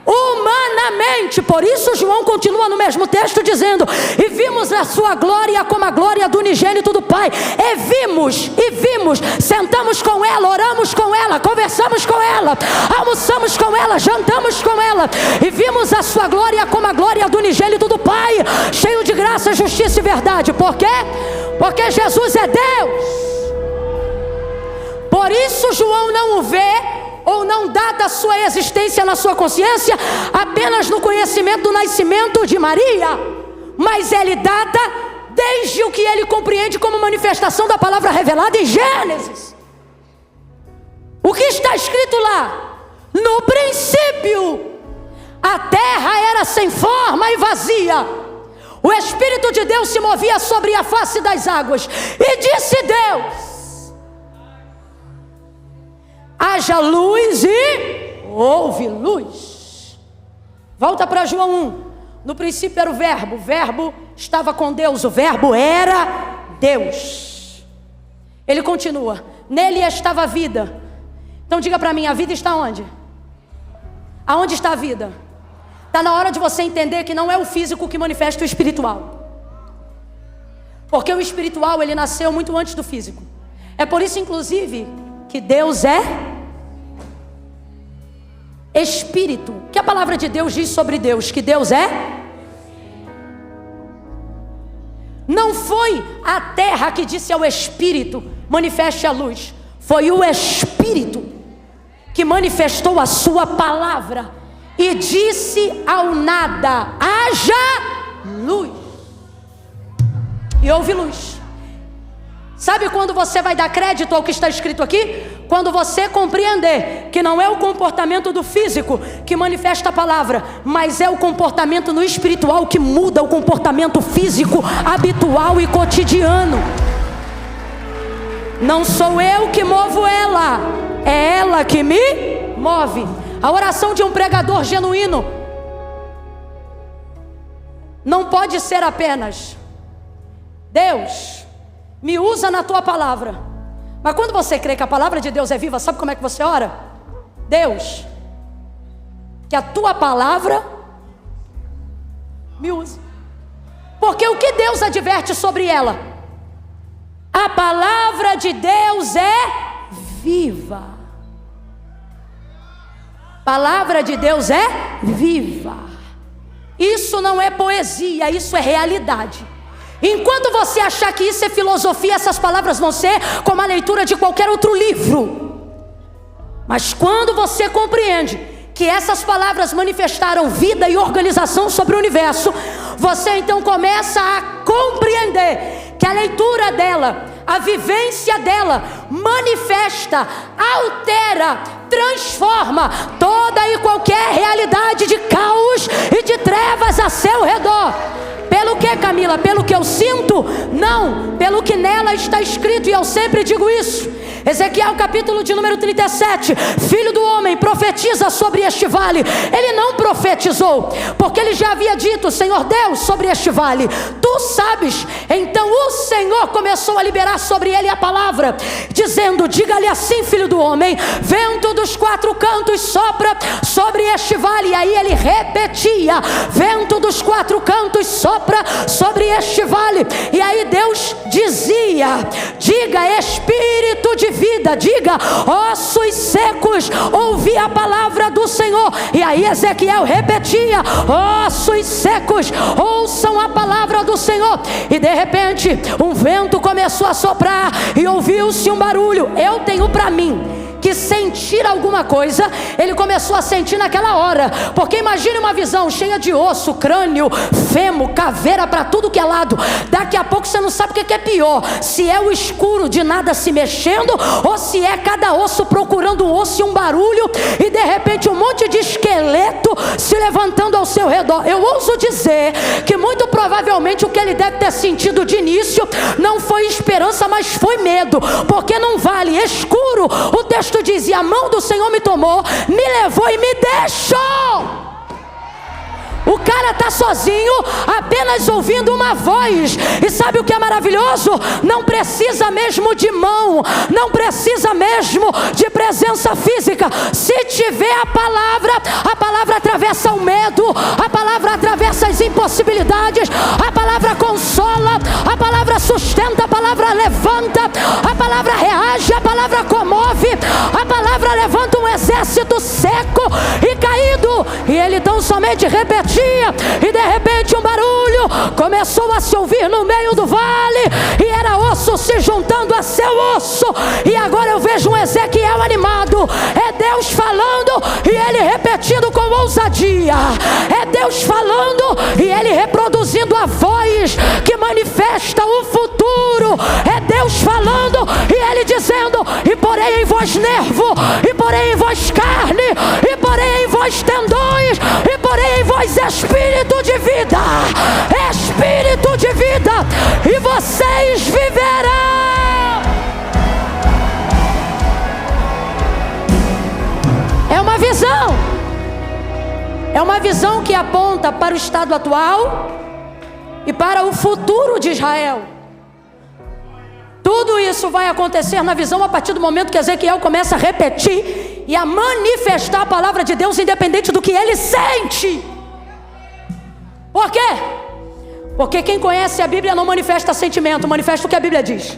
A: humanamente. Por isso João continua no mesmo texto dizendo: e vimos a sua glória como a glória do unigênito do Pai. E vimos, sentamos com ela, oramos com ela, conversamos com ela, almoçamos com ela, jantamos com ela, e vimos a sua glória como a glória do unigênito do Pai, cheio de graça, justiça e verdade. Por quê? Porque Jesus é Deus. Por isso João não o vê, ou não data a sua existência na sua consciência apenas no conhecimento do nascimento de Maria, mas ele data desde o que ele compreende como manifestação da palavra revelada em Gênesis. O que está escrito lá? No princípio a terra era sem forma e vazia, o Espírito de Deus se movia sobre a face das águas, e disse Deus: haja luz, e houve luz. Volta para João 1. No princípio era o verbo estava com Deus, o verbo era Deus. Ele continua: nele estava a vida. Então diga para mim, a vida está onde? Aonde está a vida? Está na hora de você entender que não é o físico que manifesta o espiritual, porque o espiritual ele nasceu muito antes do físico. É por isso inclusive que Deus é Espírito. Que a palavra de Deus diz sobre Deus? Que Deus é. Não foi a terra que disse ao Espírito: manifeste a luz. Foi o Espírito que manifestou a sua palavra e disse ao nada: haja luz. E houve luz. Sabe quando você vai dar crédito ao que está escrito aqui? Quando você compreender que não é o comportamento do físico que manifesta a palavra, mas é o comportamento no espiritual que muda o comportamento físico habitual e cotidiano. Não sou eu que movo ela, é ela que me move. A oração de um pregador genuíno não pode ser apenas: Deus, me usa na tua palavra. Mas quando você crê que a palavra de Deus é viva, sabe como é que você ora? Deus, que a tua palavra me use. Porque o que Deus adverte sobre ela? A palavra de Deus é viva. A palavra de Deus é viva. Isso não é poesia, isso é realidade. Enquanto você achar que isso é filosofia, essas palavras vão ser como a leitura de qualquer outro livro. Mas quando você compreende que essas palavras manifestaram vida e organização sobre o universo, você então começa a compreender que a leitura dela, a vivência dela, manifesta, altera, transforma toda e qualquer realidade de caos e de trevas a seu redor. Pelo que, Camila? Pelo que eu sinto? Não, pelo que nela está escrito, e eu sempre digo isso. Ezequiel capítulo de número 37, filho do homem, profetiza sobre este vale. Ele não profetizou, porque ele já havia dito: Senhor Deus, sobre este vale, tu sabes. Então o Senhor começou a liberar sobre ele a palavra, dizendo: diga-lhe assim, filho do homem, vento dos quatro cantos sopra sobre este vale. E aí ele repetia: vento dos quatro cantos sopra sobre este vale. E aí Deus dizia: diga, espírito de vida, diga, ossos secos, ouvi a palavra do Senhor. E aí Ezequiel repetia: ossos secos, ouçam a palavra do Senhor. E de repente um vento começou a soprar e ouviu-se um barulho. Eu tenho para mim que sentir alguma coisa ele começou a sentir naquela hora, porque imagine uma visão cheia de osso, crânio, fêmur, caveira para tudo que é lado. Daqui a pouco você não sabe o que é pior, se é o escuro de nada se mexendo, ou se é cada osso procurando um osso e um barulho, e de repente um monte de esqueleto se levantando ao seu redor. Eu ouso dizer que muito provavelmente o que ele deve ter sentido de início não foi esperança, mas foi medo, porque num vale escuro, o texto diz: e a mão do Senhor me tomou, me levou e me deixou. O cara está sozinho, apenas ouvindo uma voz. E sabe o que é maravilhoso? Não precisa mesmo de mão, não precisa mesmo de presença física. Se tiver a palavra atravessa o medo, a palavra atravessa as impossibilidades, a palavra consola, a palavra sustenta, a palavra levanta, a palavra reage, a palavra comove, a palavra levanta um exército seco e caído. E ele tão somente repetia, e de repente um barulho começou a se ouvir no meio do vale, e era osso se juntando a seu osso. E agora eu vejo um Ezequiel animado. É Deus falando e ele repetindo com ousadia. É Deus falando e ele reproduzindo a voz que manifesta o futuro. É Deus falando e ele dizendo: e porém em vós nervo, e porém em vós carne, e porém em vós tendões, e porém em vós espírito de vida, espírito de vida, e vocês viverão. É uma visão. É uma visão que aponta para o estado atual e para o futuro de Israel. Tudo isso vai acontecer na visão a partir do momento que Ezequiel começa a repetir e a manifestar a palavra de Deus, independente do que ele sente. Por quê? Porque quem conhece a Bíblia não manifesta sentimento, manifesta o que a Bíblia diz.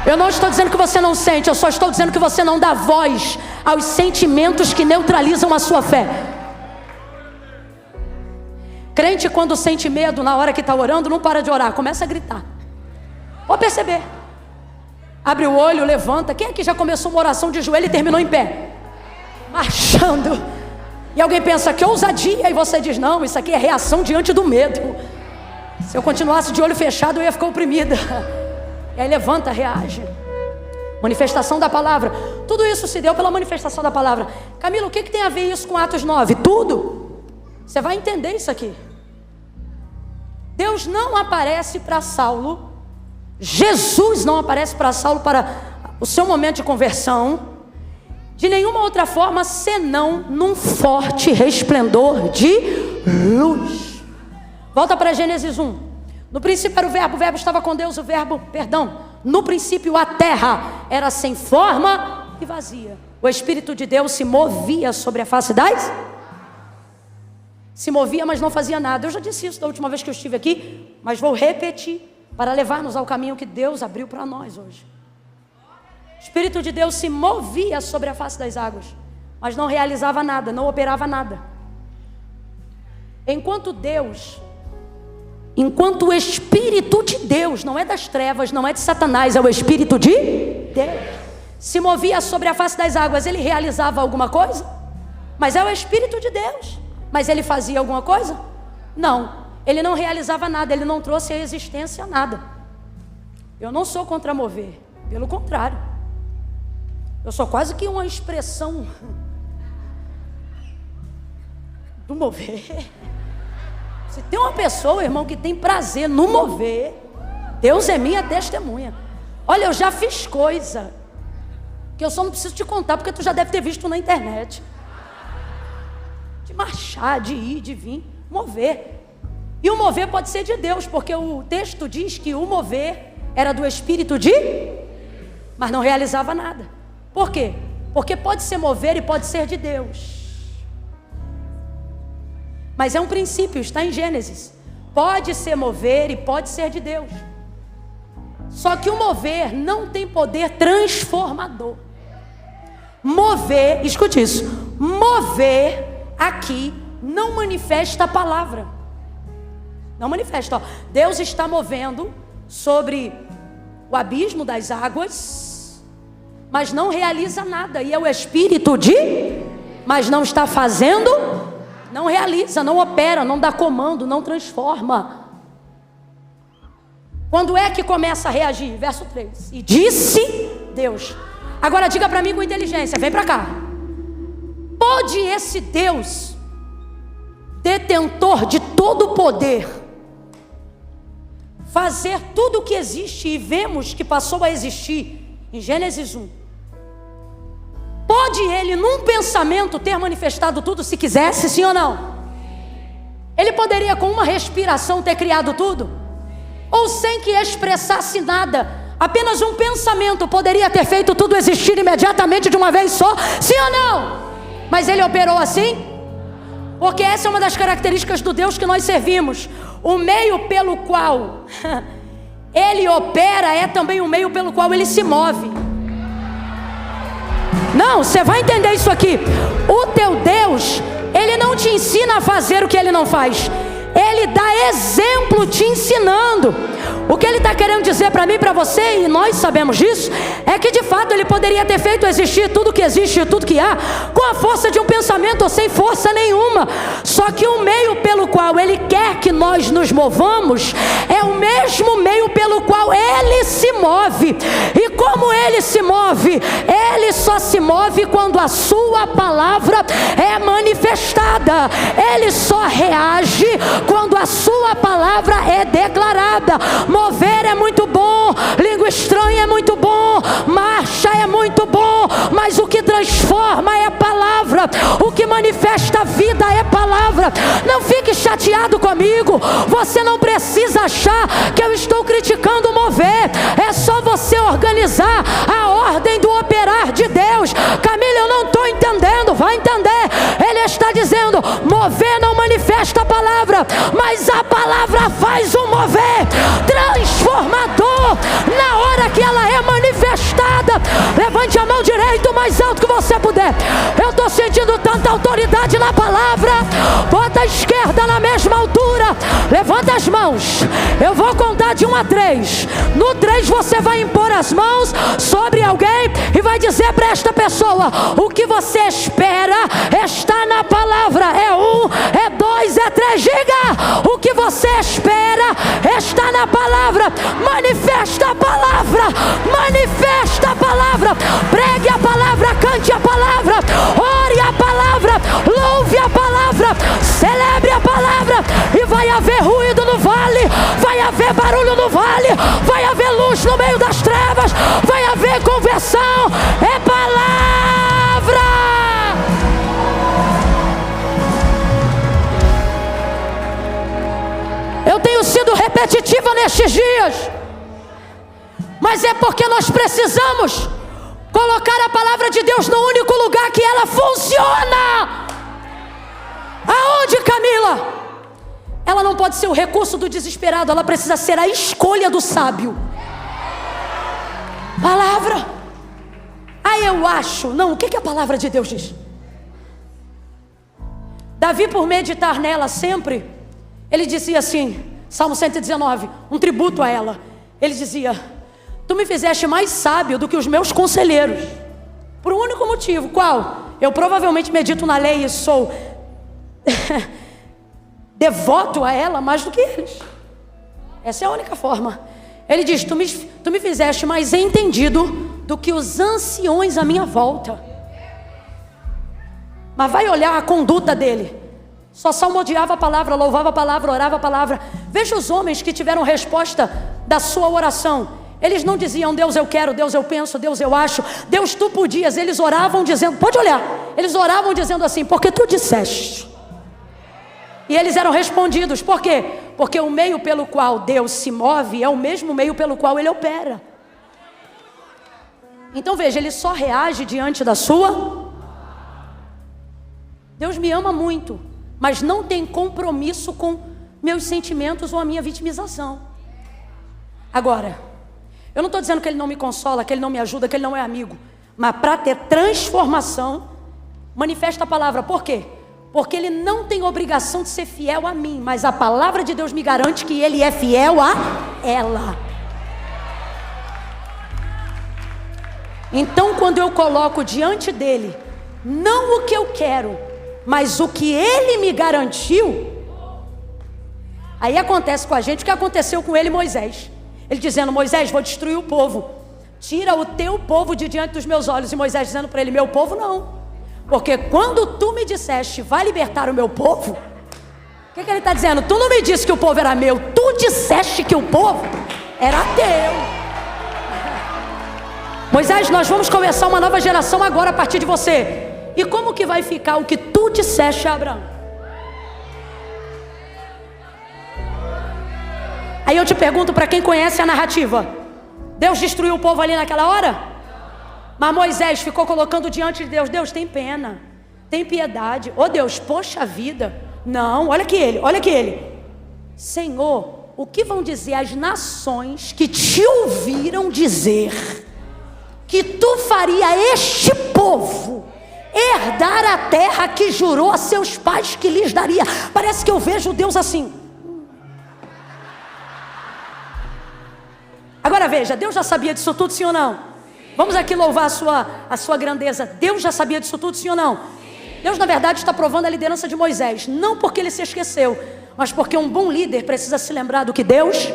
A: Eu não estou dizendo que você não sente, eu só estou dizendo que você não dá voz aos sentimentos que neutralizam a sua fé. Crente, quando sente medo na hora que está orando, não para de orar, começa a gritar. Pode perceber. Abre o olho, levanta. Quem aqui já começou uma oração de joelho e terminou em pé? Marchando. E alguém pensa, que ousadia. E você diz, não, isso aqui é reação diante do medo. Se eu continuasse de olho fechado, eu ia ficar oprimida. E aí levanta, reage. Manifestação da palavra. Tudo isso se deu pela manifestação da palavra. Camila, o que tem a ver isso com Atos 9? Tudo. Você vai entender isso aqui. Deus não aparece para Saulo. Jesus não aparece para Saulo para o seu momento de conversão de nenhuma outra forma senão num forte resplendor de luz. Volta para Gênesis 1. No princípio era o verbo estava com Deus, no princípio a terra era sem forma e vazia. O Espírito de Deus se movia sobre a face das... Se movia, mas não fazia nada. Eu já disse isso da última vez que eu estive aqui, mas vou repetir para levar-nos ao caminho que Deus abriu para nós hoje. O Espírito de Deus se movia sobre a face das águas, mas não realizava nada, não operava nada. Enquanto o Espírito de Deus, não é das trevas, não é de Satanás, é o Espírito de Deus, se movia sobre a face das águas, ele realizava alguma coisa? Mas é o Espírito de Deus. Mas ele fazia alguma coisa? Não, ele não realizava nada, ele não trouxe à existência nada. Eu não sou contra mover, pelo contrário, eu sou quase que uma expressão do mover. Se tem uma pessoa, irmão, que tem prazer no mover, Deus é minha testemunha. Olha, eu já fiz coisa que eu só não preciso te contar, porque tu já deve ter visto na internet. De marchar, de ir, de vir, mover. E o mover pode ser de Deus, porque o texto diz que o mover era do Espírito de... mas não realizava nada. Por quê? Porque pode ser mover e pode ser de Deus. Mas é um princípio, está em Gênesis. Pode ser mover e pode ser de Deus. Só que o mover não tem poder transformador. Mover, escute isso, mover aqui não manifesta a palavra. Não manifesta, ó. Deus está movendo sobre o abismo das águas, mas não realiza nada. E é o Espírito de... mas não está fazendo, não realiza, não opera, não dá comando, não transforma. Quando é que começa a reagir? Verso 3. E disse Deus. Agora diga para mim com inteligência, vem para cá. Pode esse Deus, detentor de todo o poder, fazer tudo o que existe e vemos que passou a existir em Gênesis 1? Pode ele num pensamento ter manifestado tudo se quisesse, sim ou não? Ele poderia com uma respiração ter criado tudo, ou sem que expressasse nada, apenas um pensamento poderia ter feito tudo existir imediatamente de uma vez só, sim ou não? Mas ele operou assim? Porque essa é uma das características do Deus que nós servimos. O meio pelo qual ele opera é também o meio pelo qual ele se move. Não, você vai entender isso aqui. O teu Deus, ele não te ensina a fazer o que ele não faz. Ele dá exemplo te ensinando. O que ele está querendo dizer para mim e para você, e nós sabemos disso, é que de fato ele poderia ter feito existir tudo que existe e tudo que há com a força de um pensamento ou sem força nenhuma. Só que o meio pelo qual ele quer que nós nos movamos é o mesmo meio pelo qual ele se move. E como ele se move? Ele só se move quando a sua palavra é manifestada. Ele só reage quando a sua palavra é declarada. Mover é muito bom, língua estranha é muito bom, marcha é muito bom, mas o que transforma é a palavra, o que manifesta a vida é a palavra. Não fique chateado comigo, você não precisa achar que eu estou criticando o mover, é só você organizar a ordem do operar de Deus. Camila, eu não estou entendendo, vai entender. Ele está dizendo, mover não manifesta a palavra, mas a palavra faz o mover transformador na hora que ela é manifestada. Levante a mão direita o mais alto que você puder. Eu estou sentindo tanta autoridade na palavra. Bota a esquerda na mesma altura, levanta as mãos. Eu vou contar de 1 a 3. No 3 você vai impor as mãos sobre alguém e vai dizer para esta pessoa: o que você espera está na palavra. É 1, é 2, é 3. Diga: o que você espera está na palavra. Manifesta a palavra, manifesta a palavra, pregue a palavra, cante a palavra, ore a palavra, louve a palavra, celebre a palavra. E vai haver ruído no vale, vai haver barulho no vale, vai haver luz no meio das trevas, vai haver conversão. É palavra. Eu tenho sido repetitiva nestes dias, mas é porque nós precisamos colocar a palavra de Deus no único lugar que ela funciona. Aonde, Camila? Ela não pode ser o recurso do desesperado, ela precisa ser a escolha do sábio. Palavra. Aí eu acho, não, o que a palavra de Deus diz? Davi, por meditar nela sempre, ele dizia assim, Salmo 119, um tributo a ela. Ele dizia: tu me fizeste mais sábio do que os meus conselheiros, por um único motivo. Qual? Eu provavelmente medito na lei e sou devoto a ela mais do que eles. Essa é a única forma. Ele diz: tu me fizeste mais entendido do que os anciões à minha volta. Mas vai olhar a conduta dele. Só salmodiava a palavra, louvava a palavra, orava a palavra. Veja os homens que tiveram resposta da sua oração. Eles não diziam: Deus eu quero, Deus eu penso, Deus eu acho, Deus tu podias. Eles oravam dizendo, pode olhar, eles oravam dizendo assim: porque tu disseste. E eles eram respondidos. Por quê? Porque o meio pelo qual Deus se move é o mesmo meio pelo qual ele opera. Então veja, ele só reage diante da sua. Deus me ama muito, mas não tem compromisso com meus sentimentos ou a minha vitimização. Agora, eu não estou dizendo que ele não me consola, que ele não me ajuda, que ele não é amigo. Mas para ter transformação, manifesta a palavra. Por quê? Porque ele não tem obrigação de ser fiel a mim, mas a palavra de Deus me garante que ele é fiel a ela. Então, quando eu coloco diante dele, não o que eu quero, mas o que ele me garantiu, aí acontece com a gente o que aconteceu com ele e Moisés. Ele dizendo: Moisés, vou destruir o povo, tira o teu povo de diante dos meus olhos. E Moisés dizendo para ele: meu povo não, porque quando tu me disseste, vai libertar o meu povo, o que ele está dizendo? Tu não me disse que o povo era meu, tu disseste que o povo era teu. Moisés, nós vamos começar uma nova geração agora a partir de você. E como que vai ficar o que tu disseste a Abraão? Aí eu te pergunto, para quem conhece a narrativa, Deus destruiu o povo ali naquela hora? Mas Moisés ficou colocando diante de Deus: Deus, tem pena, tem piedade. Oh Deus, poxa vida. Não, olha que ele. Senhor, o que vão dizer as nações que te ouviram dizer que tu faria este povo herdar a terra que jurou a seus pais que lhes daria? Parece que eu vejo Deus assim. Agora veja, Deus já sabia disso tudo, sim ou não? Vamos aqui louvar a sua grandeza. Deus já sabia disso tudo, sim ou não? Deus na verdade está provando a liderança de Moisés, não porque ele se esqueceu, mas porque um bom líder precisa se lembrar do que Deus.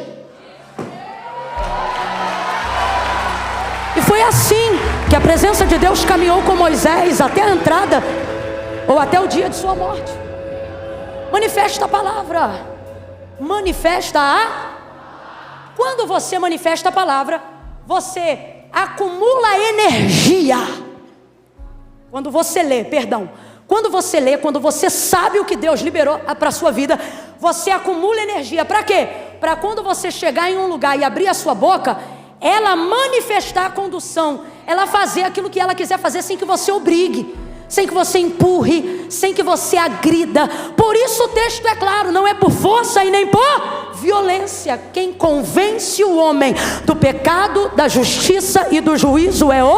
A: E foi assim que a presença de Deus caminhou com Moisés até a entrada, ou até o dia de sua morte. Manifesta a palavra. Quando você manifesta a palavra, você acumula energia. Quando você lê, quando você sabe o que Deus liberou para a sua vida, você acumula energia. Para quê? Para quando você chegar em um lugar e abrir a sua boca, ela manifestar a condução, ela fazer aquilo que ela quiser fazer sem que você obrigue, sem que você empurre, sem que você agrida. Por isso o texto é claro: não é por força e nem por violência. Quem convence o homem do pecado, da justiça e do juízo é o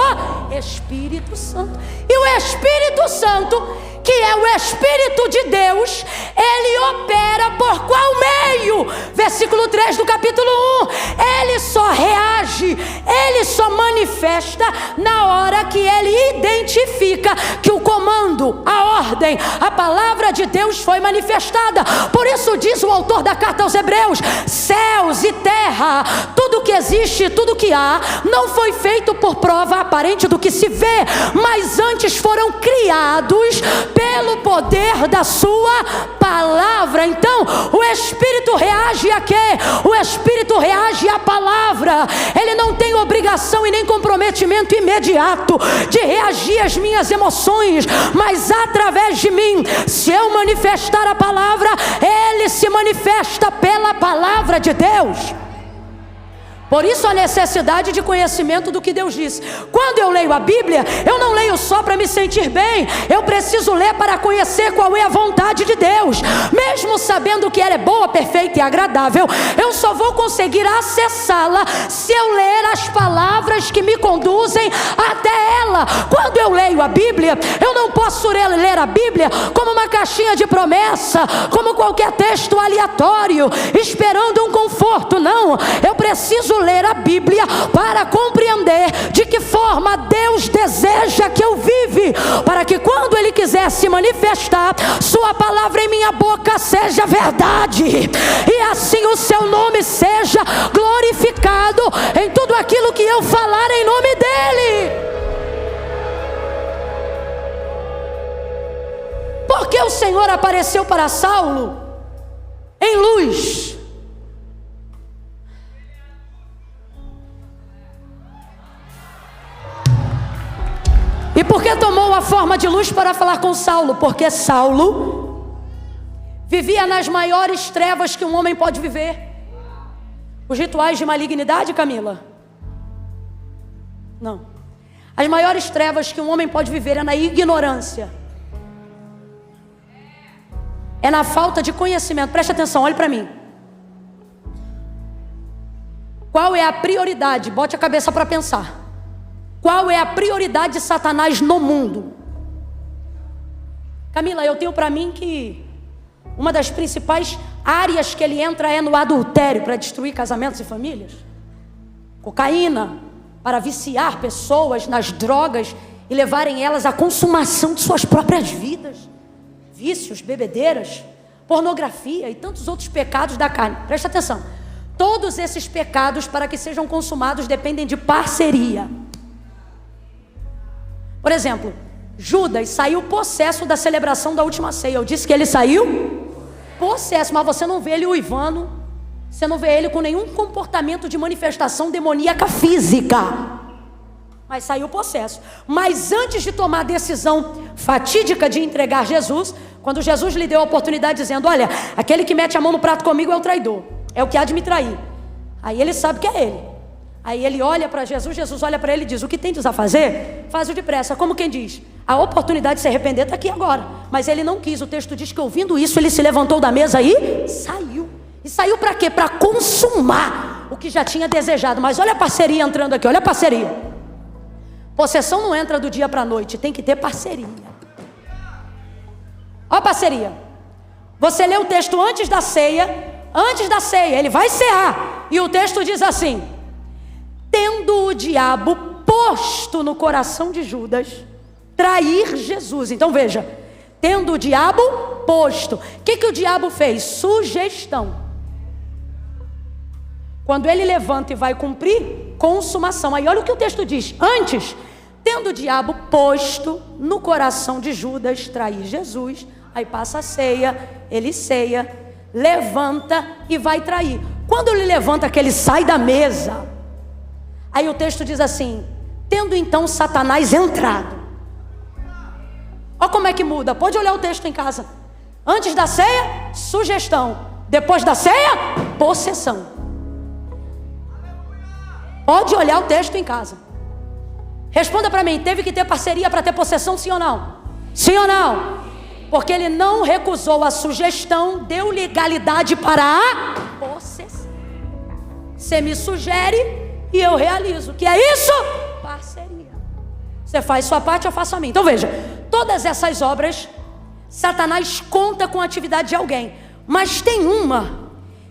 A: Espírito Santo. E o Espírito Santo, que é o Espírito de Deus, ele opera por qual meio? Versículo 3 do capítulo 1. Ele só reage, ele só manifesta na hora que ele identifica que o comando, a ordem, a palavra de Deus foi manifestada. Por isso diz o autor da carta aos Hebreus: céus e terra, tudo que existe, tudo que há, não foi feito por prova aparente do que se vê, mas antes foram criados pelo poder da sua palavra. Então o Espírito reage a quê? O Espírito reage à palavra. Ele não tem obrigação e nem comprometimento imediato de reagir às minhas emoções, mas através de mim, se eu manifestar a palavra, ele se manifesta pela palavra de Deus. Por isso a necessidade de conhecimento do que Deus disse. Quando eu leio a Bíblia, eu não leio só para me sentir bem, eu preciso ler para conhecer qual é a vontade de Deus. Mesmo sabendo que ela é boa, perfeita e agradável, eu só vou conseguir acessá-la se eu ler as palavras que me conduzem até ela. Quando eu leio a Bíblia, eu não posso ler a Bíblia como uma caixinha de promessa, como qualquer texto aleatório, esperando um conforto. Não, eu preciso ler a Bíblia para compreender de que forma Deus deseja que eu vive, para que quando Ele quiser se manifestar, sua palavra em minha boca seja verdade, e assim o seu nome seja glorificado em tudo aquilo que eu falar em nome dEle. Porque o Senhor apareceu para Saulo em luz. E por que tomou a forma de luz para falar com Saulo? Porque Saulo vivia nas maiores trevas que um homem pode viver. Os rituais de malignidade, Camila? Não. As maiores trevas que um homem pode viver é na ignorância, é na falta de conhecimento. Preste atenção, olhe para mim. Qual é a prioridade? Bote a cabeça para pensar. Qual é a prioridade de Satanás no mundo? Camila, eu tenho para mim que uma das principais áreas que ele entra é no adultério, para destruir casamentos e famílias. Cocaína, para viciar pessoas nas drogas e levarem elas à consumação de suas próprias vidas. Vícios, bebedeiras, pornografia e tantos outros pecados da carne. Presta atenção. Todos esses pecados, para que sejam consumados, dependem de parceria. Por exemplo, Judas saiu possesso da celebração da última ceia. Eu disse que ele saiu possesso, mas você não vê ele uivando, você não vê ele com nenhum comportamento de manifestação demoníaca física, mas saiu possesso. Mas antes de tomar a decisão fatídica de entregar Jesus, quando Jesus lhe deu a oportunidade dizendo: olha, aquele que mete a mão no prato comigo é o traidor. é o que há de me trair. Aí ele sabe que é ele. Aí ele olha para Jesus, Jesus olha para ele e diz: o que tendes a fazer, faz-o depressa. Como quem diz, a oportunidade de se arrepender está aqui agora. Mas ele não quis. O texto diz que ouvindo isso, ele se levantou da mesa e saiu. E saiu para quê? Para consumar o que já tinha desejado. Mas olha a parceria entrando aqui, olha a parceria. Possessão não entra do dia para a noite, tem que ter parceria. Olha a parceria. Você lê o texto antes da ceia, ele vai cear. E o texto diz assim: tendo o diabo posto no coração de Judas trair Jesus. Então veja, tendo o diabo posto. O que o diabo fez? Sugestão. Quando ele levanta e vai cumprir, consumação. Aí olha o que o texto diz. Antes, tendo o diabo posto no coração de Judas trair Jesus. Aí passa a ceia, ele ceia, levanta e vai trair. Quando ele levanta, que ele sai da mesa, aí o texto diz assim: tendo então Satanás entrado. Olha como é que muda. Pode olhar o texto em casa. Antes da ceia, sugestão. Depois da ceia, possessão. Pode olhar o texto em casa. Responda para mim: teve que ter parceria para ter possessão, sim ou não? Sim ou não? Porque ele não recusou a sugestão, deu legalidade para a possessão. Você me sugere e eu realizo. Que é isso? Parceria. Você faz sua parte, eu faço a minha. Então veja, todas essas obras, Satanás conta com a atividade de alguém. Mas tem uma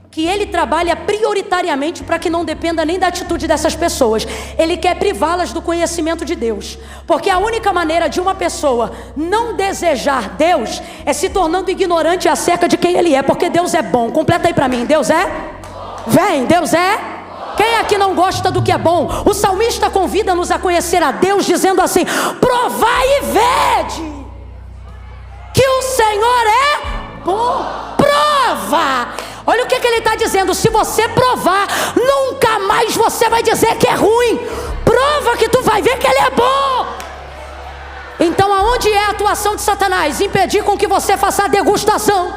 A: que ele trabalha prioritariamente para que não dependa nem da atitude dessas pessoas. Ele quer privá-las do conhecimento de Deus. Porque a única maneira de uma pessoa não desejar Deus é se tornando ignorante acerca de quem Ele é. Porque Deus é bom. Completa aí para mim. Deus é? Vem, Deus é? Quem aqui não gosta do que é bom? O salmista convida-nos a conhecer a Deus dizendo assim: provai e vede que o Senhor é bom. Prova. Olha o que ele está dizendo: se você provar, nunca mais você vai dizer que é ruim. Prova que tu vai ver que ele é bom. Então aonde é a atuação de Satanás? Impedir com que você faça a degustação.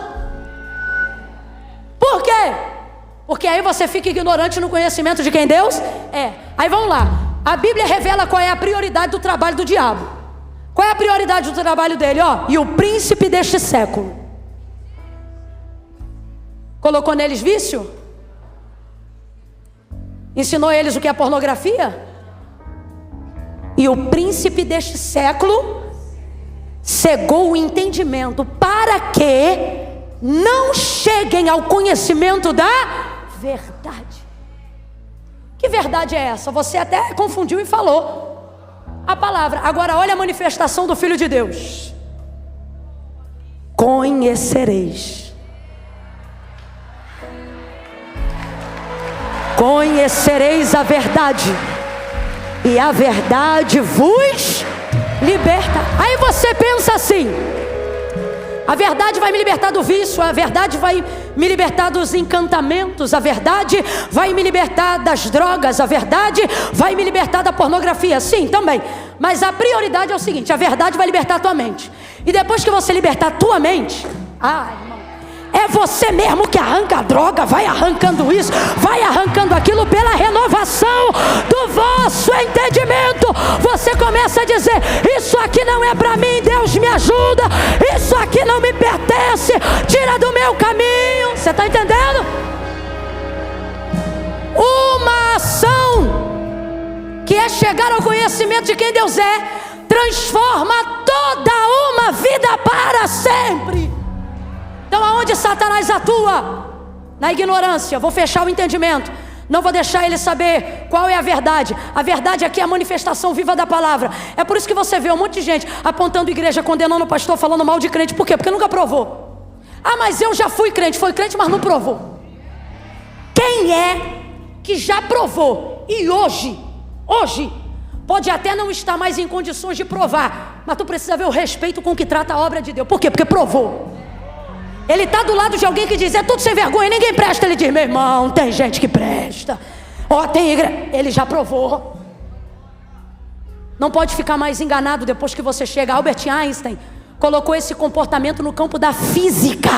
A: Por quê? Porque aí você fica ignorante no conhecimento de quem Deus é. Aí vamos lá. A Bíblia revela qual é a prioridade do trabalho do diabo. Qual é a prioridade do trabalho dele? E o príncipe deste século. Colocou neles vício? Ensinou eles o que é pornografia? E o príncipe deste século cegou o entendimento para que não cheguem ao conhecimento da verdade. Que verdade é essa? Você até confundiu e falou a palavra. Agora olha a manifestação do Filho de Deus. Conhecereis. Conhecereis a verdade, e a verdade vos liberta. Aí você pensa assim: a verdade vai me libertar do vício, a verdade vai me libertar dos encantamentos, a verdade vai me libertar das drogas, a verdade vai me libertar da pornografia. Sim, também. Mas a prioridade é o seguinte: a verdade vai libertar a tua mente. E depois que você libertar a tua mente, irmão, é você mesmo que arranca a droga, vai arrancando isso, vai arrancando aquilo pela renovação do vosso entendimento. Você começa a dizer: isso aqui não é para mim, Deus me ajuda, isso aqui não me pertence, tira do meu caminho. Você está entendendo? Uma ação que é chegar ao conhecimento de quem Deus é, transforma toda uma vida para sempre. Então aonde Satanás atua? Na ignorância. Vou fechar o entendimento. Não vou deixar ele saber qual é a verdade. A verdade aqui é a manifestação viva da palavra. É por isso que você vê um monte de gente apontando igreja, condenando o pastor, falando mal de crente. Por quê? Porque nunca provou. Mas eu já fui crente. Foi crente, mas não provou. Quem é que já provou e hoje pode até não estar mais em condições de provar, mas tu precisa ver o respeito com que trata a obra de Deus? Por quê? Porque provou. Ele está do lado de alguém que diz: é tudo sem vergonha, ninguém presta. Ele diz: meu irmão, tem gente que presta. Tem igreja. Ele já provou. Não pode ficar mais enganado depois que você chega. Albert Einstein colocou esse comportamento no campo da física.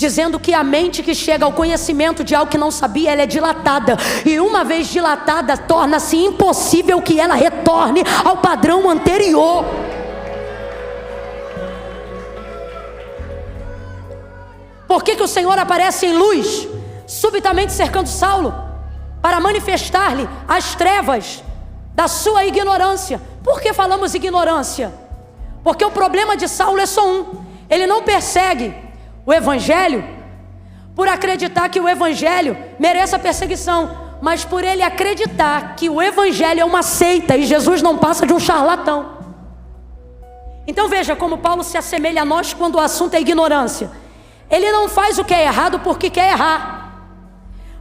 A: dizendo que a mente que chega ao conhecimento de algo que não sabia, ela é dilatada, e uma vez dilatada, torna-se impossível que ela retorne ao padrão anterior. Por que o Senhor aparece em luz, subitamente cercando Saulo, para manifestar-lhe as trevas da sua ignorância? Por que falamos ignorância? Porque o problema de Saulo é só um: ele não persegue o evangelho por acreditar que o evangelho merece a perseguição, mas por ele acreditar que o evangelho é uma seita e Jesus não passa de um charlatão. Então veja como Paulo se assemelha a nós quando o assunto é ignorância. Ele não faz o que é errado porque quer errar,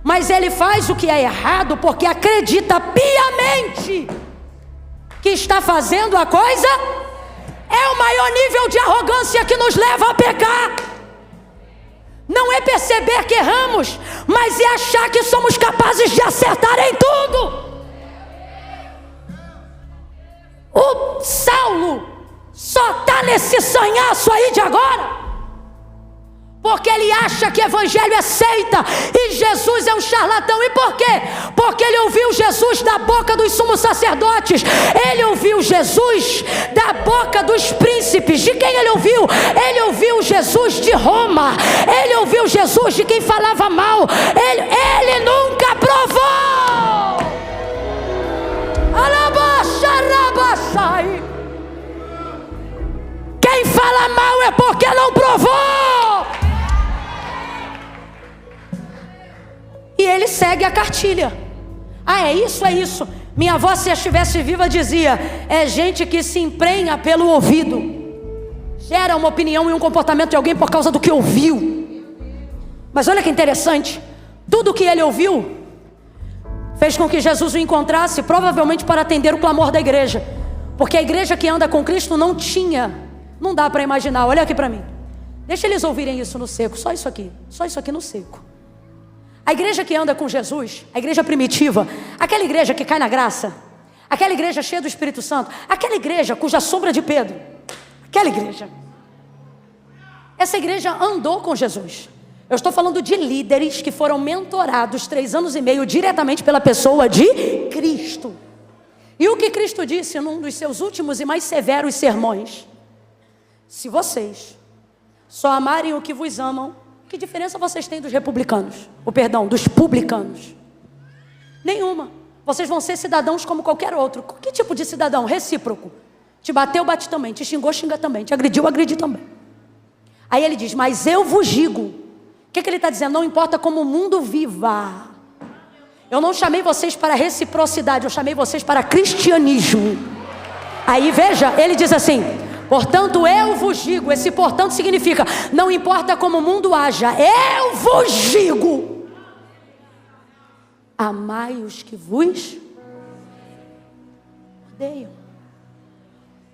A: mas ele faz o que é errado porque acredita piamente que está fazendo a coisa. É o maior nível de arrogância que nos leva a pecar. Não é perceber que erramos, mas é achar que somos capazes de acertar em tudo. O Saulo só está nesse sanhaço aí de agora porque ele acha que evangelho é seita e Jesus é um charlatão. E por quê? Porque ele ouviu Jesus da boca dos sumos sacerdotes, ele ouviu Jesus da boca dos príncipes. De quem ele ouviu? Ele ouviu Jesus de Roma, ele ouviu Jesus de quem falava mal. Ele nunca provou. Quem fala mal é porque não provou. E ele segue a cartilha. É isso, é isso. Minha avó, se estivesse viva, dizia: é gente que se emprenha pelo ouvido, gera uma opinião e um comportamento de alguém por causa do que ouviu. Mas olha que interessante, tudo que ele ouviu fez com que Jesus o encontrasse, provavelmente para atender o clamor da igreja, porque a igreja que anda com Cristo não dá para imaginar. Olha aqui para mim, deixa eles ouvirem isso no seco, só isso aqui no seco. A igreja que anda com Jesus, a igreja primitiva, aquela igreja que cai na graça, aquela igreja cheia do Espírito Santo, aquela igreja cuja sombra de Pedro, essa igreja andou com Jesus. Eu estou falando de líderes que foram mentorados 3 anos e meio diretamente pela pessoa de Cristo. E o que Cristo disse num dos seus últimos e mais severos sermões: se vocês só amarem o que vos amam, que diferença vocês têm dos dos publicanos? Nenhuma. Vocês vão ser cidadãos como qualquer outro. Que tipo de cidadão? Recíproco. Te bateu, bate também. Te xingou, xinga também. Te agrediu, agride também. Aí ele diz: mas eu vos digo. O que ele está dizendo? Não importa como o mundo viva. Eu não chamei vocês para reciprocidade, eu chamei vocês para cristianismo. Aí veja, ele diz assim: portanto eu vos digo. Esse portanto significa: não importa como o mundo haja, eu vos digo, amai os que vos odeiam,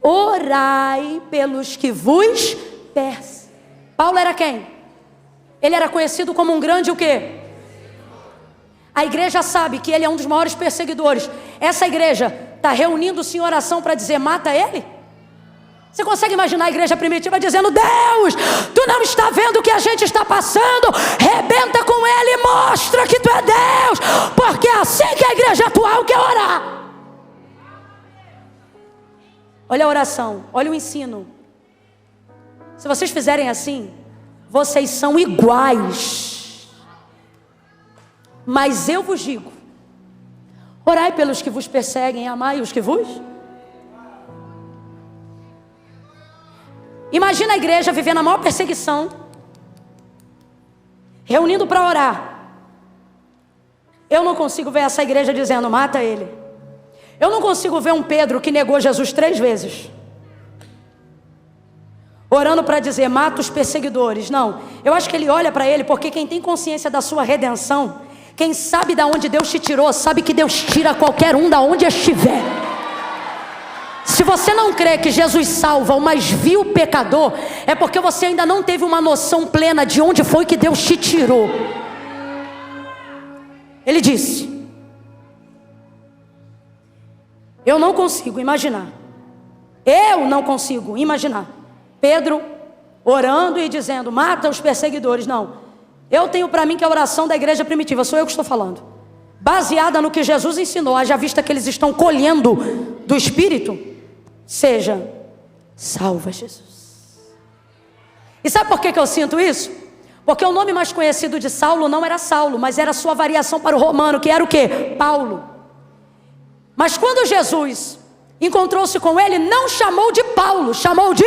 A: orai pelos que vos perseguem. Paulo era quem? Ele era conhecido como um grande o quê? A igreja sabe que ele é um dos maiores perseguidores. Essa igreja está reunindo-se em oração para dizer: mata ele? Você consegue imaginar a igreja primitiva dizendo: Deus, tu não está vendo o que a gente está passando? Rebenta com ele e mostra que tu é Deus, porque é assim que a igreja atual quer orar. Olha a oração, olha o ensino. Se vocês fizerem assim, vocês são iguais. Mas eu vos digo: orai pelos que vos perseguem, amai os que vos. Imagina a igreja vivendo a maior perseguição, reunindo para orar. Eu não consigo ver essa igreja dizendo: mata ele. Eu não consigo ver um Pedro que negou Jesus 3 vezes, orando para dizer: mata os perseguidores. Não, eu acho que ele olha para ele, porque quem tem consciência da sua redenção, quem sabe de onde Deus te tirou, sabe que Deus tira qualquer um da onde estiver. Se você não crê que Jesus salva o mais vil pecador, é porque você ainda não teve uma noção plena de onde foi que Deus te tirou. Ele disse: eu não consigo imaginar Pedro orando e dizendo: mata os perseguidores. Não, Eu tenho para mim que a oração da igreja primitiva, sou eu que estou falando, baseada no que Jesus ensinou, haja vista que eles estão colhendo do Espírito, seja: salva Jesus. E sabe por que eu sinto isso? Porque o nome mais conhecido de Saulo não era Saulo, mas era sua variação para o romano, que era o quê? Paulo. Mas quando Jesus encontrou-se com ele, não chamou de Paulo, chamou de...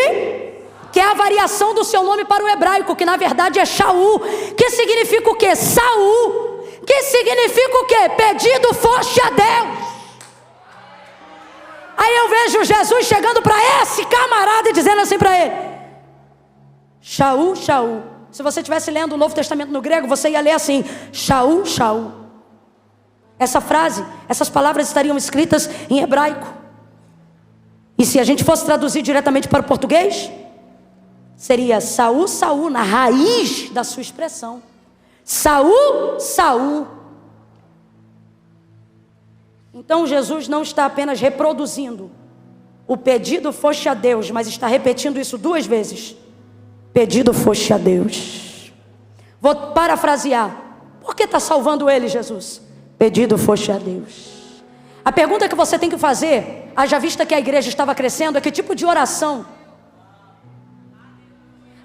A: que é a variação do seu nome para o hebraico, que na verdade é Shaul, que significa o quê? Saul, que significa o quê? Pedido foste a Deus. Aí eu vejo Jesus chegando para esse camarada e dizendo assim para ele: Shaul, Shaul. Se você estivesse lendo o Novo Testamento no grego, você ia ler assim: Shaul, Shaul. Essa frase, essas palavras estariam escritas em hebraico. E se a gente fosse traduzir diretamente para o português, seria Saul, Saul, na raiz da sua expressão. Saul, Saul. Então Jesus não está apenas reproduzindo o pedido foste a Deus, mas está repetindo isso 2 vezes. Pedido foste a Deus. Vou parafrasear. Por que está salvando ele, Jesus? Pedido foste a Deus. A pergunta que você tem que fazer, haja vista que a igreja estava crescendo, é que tipo de oração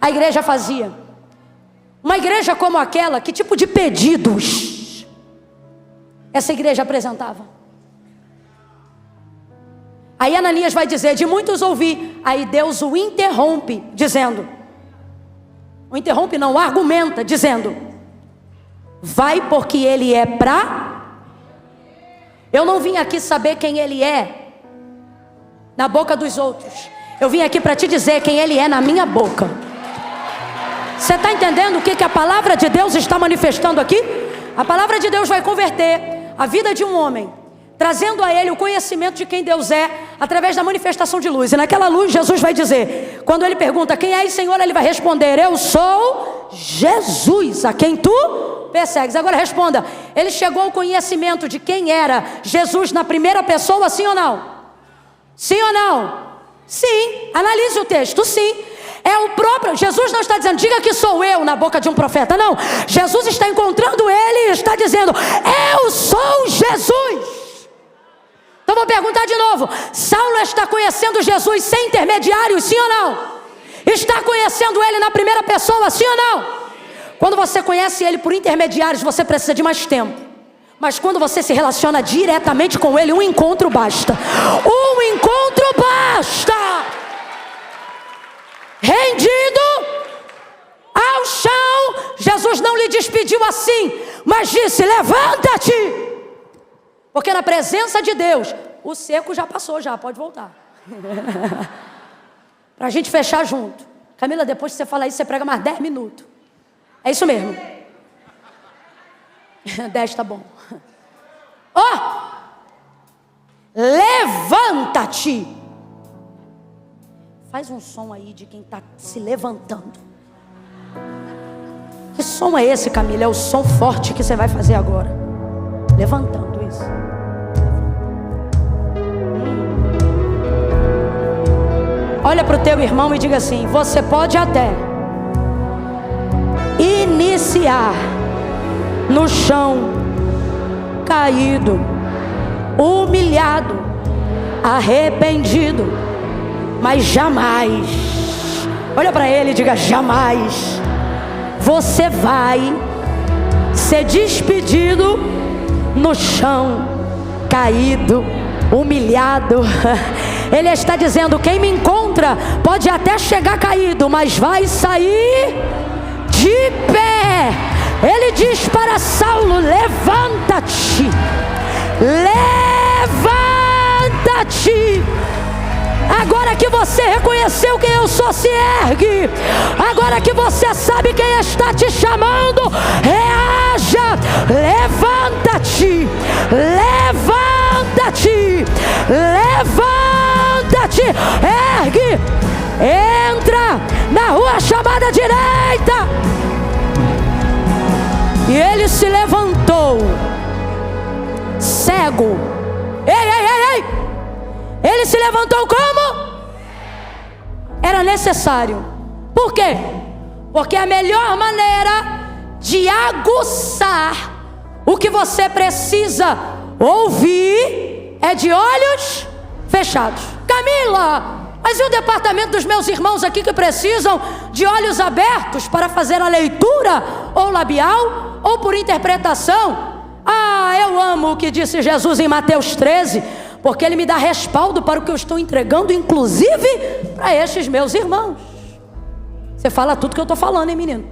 A: a igreja fazia? Uma igreja como aquela, que tipo de pedidos essa igreja apresentava? Aí Ananias vai dizer: de muitos ouvi. Aí Deus o interrompe, dizendo... o interrompe não, o argumenta, dizendo: vai, porque ele é pra... Eu não vim aqui saber quem ele é na boca dos outros. Eu vim aqui para te dizer quem ele é na minha boca. Você está entendendo o que a palavra de Deus está manifestando aqui? A palavra de Deus vai converter a vida de um homem, trazendo a ele o conhecimento de quem Deus é, através da manifestação de luz. E naquela luz Jesus vai dizer, quando ele pergunta: quem és, Senhor? Ele vai responder: eu sou Jesus, a quem tu persegues. Agora responda: ele chegou ao conhecimento de quem era Jesus na primeira pessoa, sim ou não? Sim ou não? Sim. Analise o texto, sim. É o próprio, Jesus não está dizendo: diga que sou eu, na boca de um profeta. Não, Jesus está encontrando ele e está dizendo: eu sou Jesus. Então vou perguntar de novo: Saulo está conhecendo Jesus sem intermediários, sim ou não? Está conhecendo ele na primeira pessoa, sim ou não? Quando você conhece ele por intermediários, você precisa de mais tempo. Mas quando você se relaciona diretamente com ele, um encontro basta. Um encontro basta. Rendido ao chão, Jesus não lhe despediu assim, mas disse: levanta-te. Porque na presença de Deus, o seco já passou, já pode voltar. Para a gente fechar junto. Camila, depois que você falar isso, você prega mais 10 minutos. É isso mesmo. 10 tá bom. Levanta-te. Faz um som aí de quem está se levantando. Que som é esse, Camila? É o som forte que você vai fazer agora. Levantando isso. Olha para o teu irmão e diga assim: você pode até iniciar no chão, caído, humilhado, arrependido, mas jamais, olha para ele e diga: jamais você vai ser despedido no chão, caído, humilhado. Ele está dizendo: quem me encontra pode até chegar caído, mas vai sair de pé. Ele diz para Saulo: levanta-te, levanta-te. Agora que você reconheceu quem eu sou, se ergue. Agora que você sabe quem está te chamando, reaja. Levanta-te, levanta-te, levanta-te. Ergue, entra na rua chamada direita. E ele se levantou, cego. Ei. Ele se levantou como? Era necessário. Por quê? Porque a melhor maneira de aguçar o que você precisa ouvir é de olhos fechados. Camila, mas e o departamento dos meus irmãos aqui que precisam de olhos abertos para fazer a leitura, ou labial, ou por interpretação? Ah, eu amo o que disse Jesus em Mateus 13, porque ele me dá respaldo para o que eu estou entregando, inclusive para estes meus irmãos. Você fala tudo que eu estou falando, hein, menino?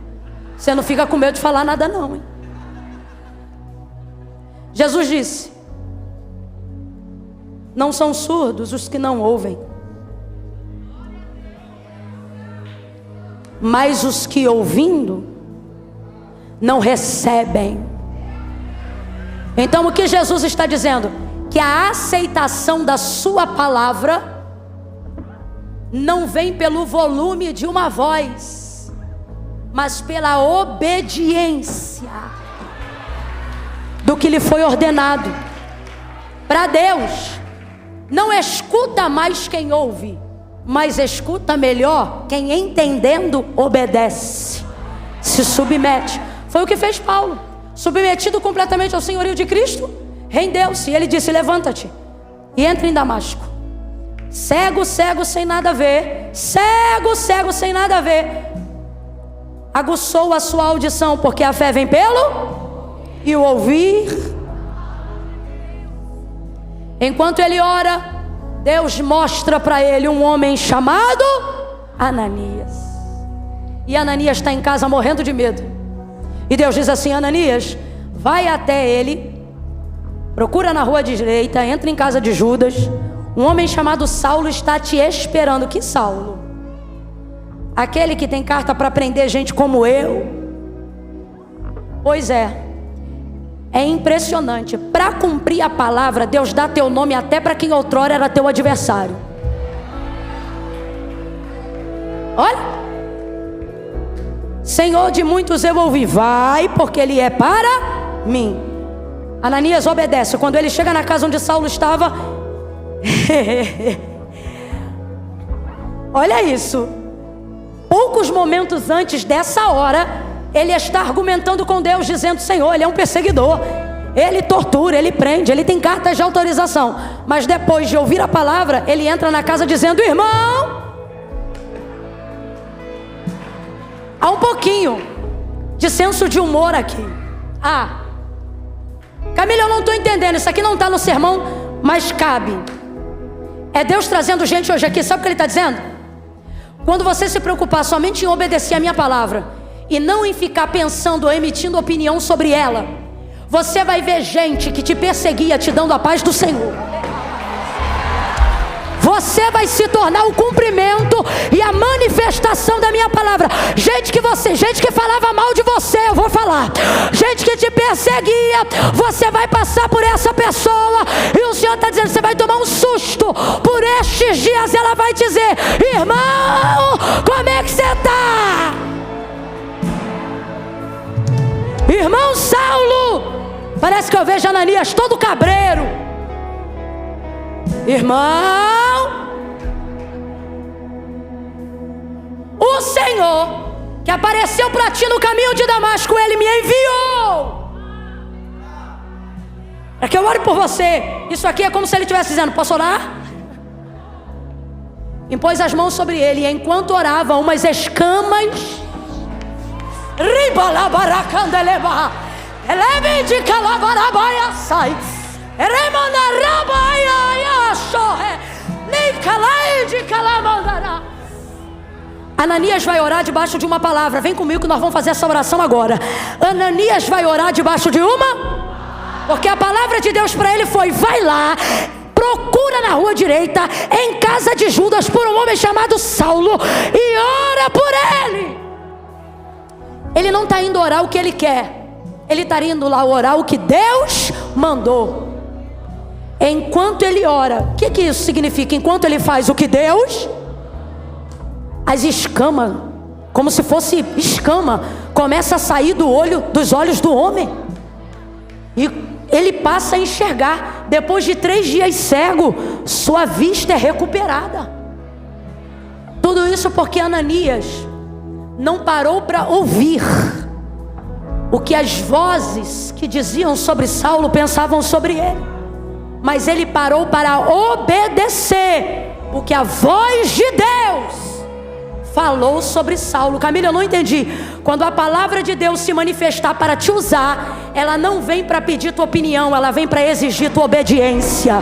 A: Você não fica com medo de falar nada não, hein? Jesus disse: não são surdos os que não ouvem, mas os que ouvindo não recebem. Então o que Jesus está dizendo? Que a aceitação da sua palavra não vem pelo volume de uma voz, mas pela obediência do que lhe foi ordenado. Para Deus, não escuta mais quem ouve, mas escuta melhor quem, entendendo, obedece, se submete. Foi o que fez Paulo, submetido completamente ao senhorio de Cristo, rendeu-se. E ele disse: levanta-te e entra em Damasco. Cego, cego sem nada a ver, cego, cego sem nada a ver, aguçou a sua audição, porque a fé vem pelo e o ouvir. Enquanto ele ora, Deus mostra para ele um homem chamado Ananias. E Ananias está em casa morrendo de medo. E Deus diz assim: Ananias, vai até ele, procura na rua direita, entra em casa de Judas. Um homem chamado Saulo está te esperando. Que Saulo? Aquele que tem carta para prender gente como eu? Pois é. É impressionante. Para cumprir a palavra, Deus dá teu nome até para quem outrora era teu adversário. Olha. Senhor de muitos eu ouvi, vai, porque ele é para mim. Ananias obedece. Quando ele chega na casa onde Saulo estava, olha isso. Poucos momentos antes dessa hora, ele está argumentando com Deus, dizendo: Senhor, ele é um perseguidor, ele tortura, ele prende, ele tem cartas de autorização. Mas depois de ouvir a palavra, ele entra na casa dizendo: irmão, há um pouquinho de senso de humor aqui. Camila, eu não estou entendendo, isso aqui não está no sermão, mas cabe. É Deus trazendo gente hoje aqui. Sabe o que ele está dizendo? Quando você se preocupar somente em obedecer a minha palavra e não em ficar pensando ou emitindo opinião sobre ela, você vai ver gente que te perseguia te dando a paz do Senhor. Você vai se tornar o cumprimento e a manifestação da minha palavra. Gente que falava mal de você, eu vou falar. Gente que te perseguia, você vai passar por essa pessoa, e o Senhor está dizendo: você vai tomar um susto. Por estes dias ela vai dizer: irmão, como é que você está? Irmão Saulo. Parece que eu vejo Ananias todo cabreiro. Irmão, o Senhor que apareceu para ti no caminho de Damasco, Ele me enviou para que eu ore por você. Isso aqui é como se Ele estivesse dizendo: posso orar? Impôs as mãos sobre ele, e enquanto orava, umas escamas sai. Ananias vai orar debaixo de uma palavra. Vem comigo que nós vamos fazer essa oração agora. Ananias vai orar debaixo de uma, porque a palavra de Deus para ele foi: vai lá, procura na rua direita, em casa de Judas, por um homem chamado Saulo, e ora por ele. Ele não está indo orar o que ele quer, ele está indo lá orar o que Deus mandou. Enquanto ele ora, o que isso significa? Enquanto ele faz o que Deus, as escamas, como se fosse escama, começa a sair dos olhos do homem, e ele passa a enxergar. Depois de 3 dias cego, sua vista é recuperada. Tudo isso porque Ananias não parou para ouvir O que as vozes que diziam sobre Saulo pensavam sobre ele. Mas ele parou para obedecer o que a voz de Deus falou sobre Saulo. Camila, eu não entendi. Quando a palavra de Deus se manifestar para te usar, ela não vem para pedir tua opinião, ela vem para exigir tua obediência.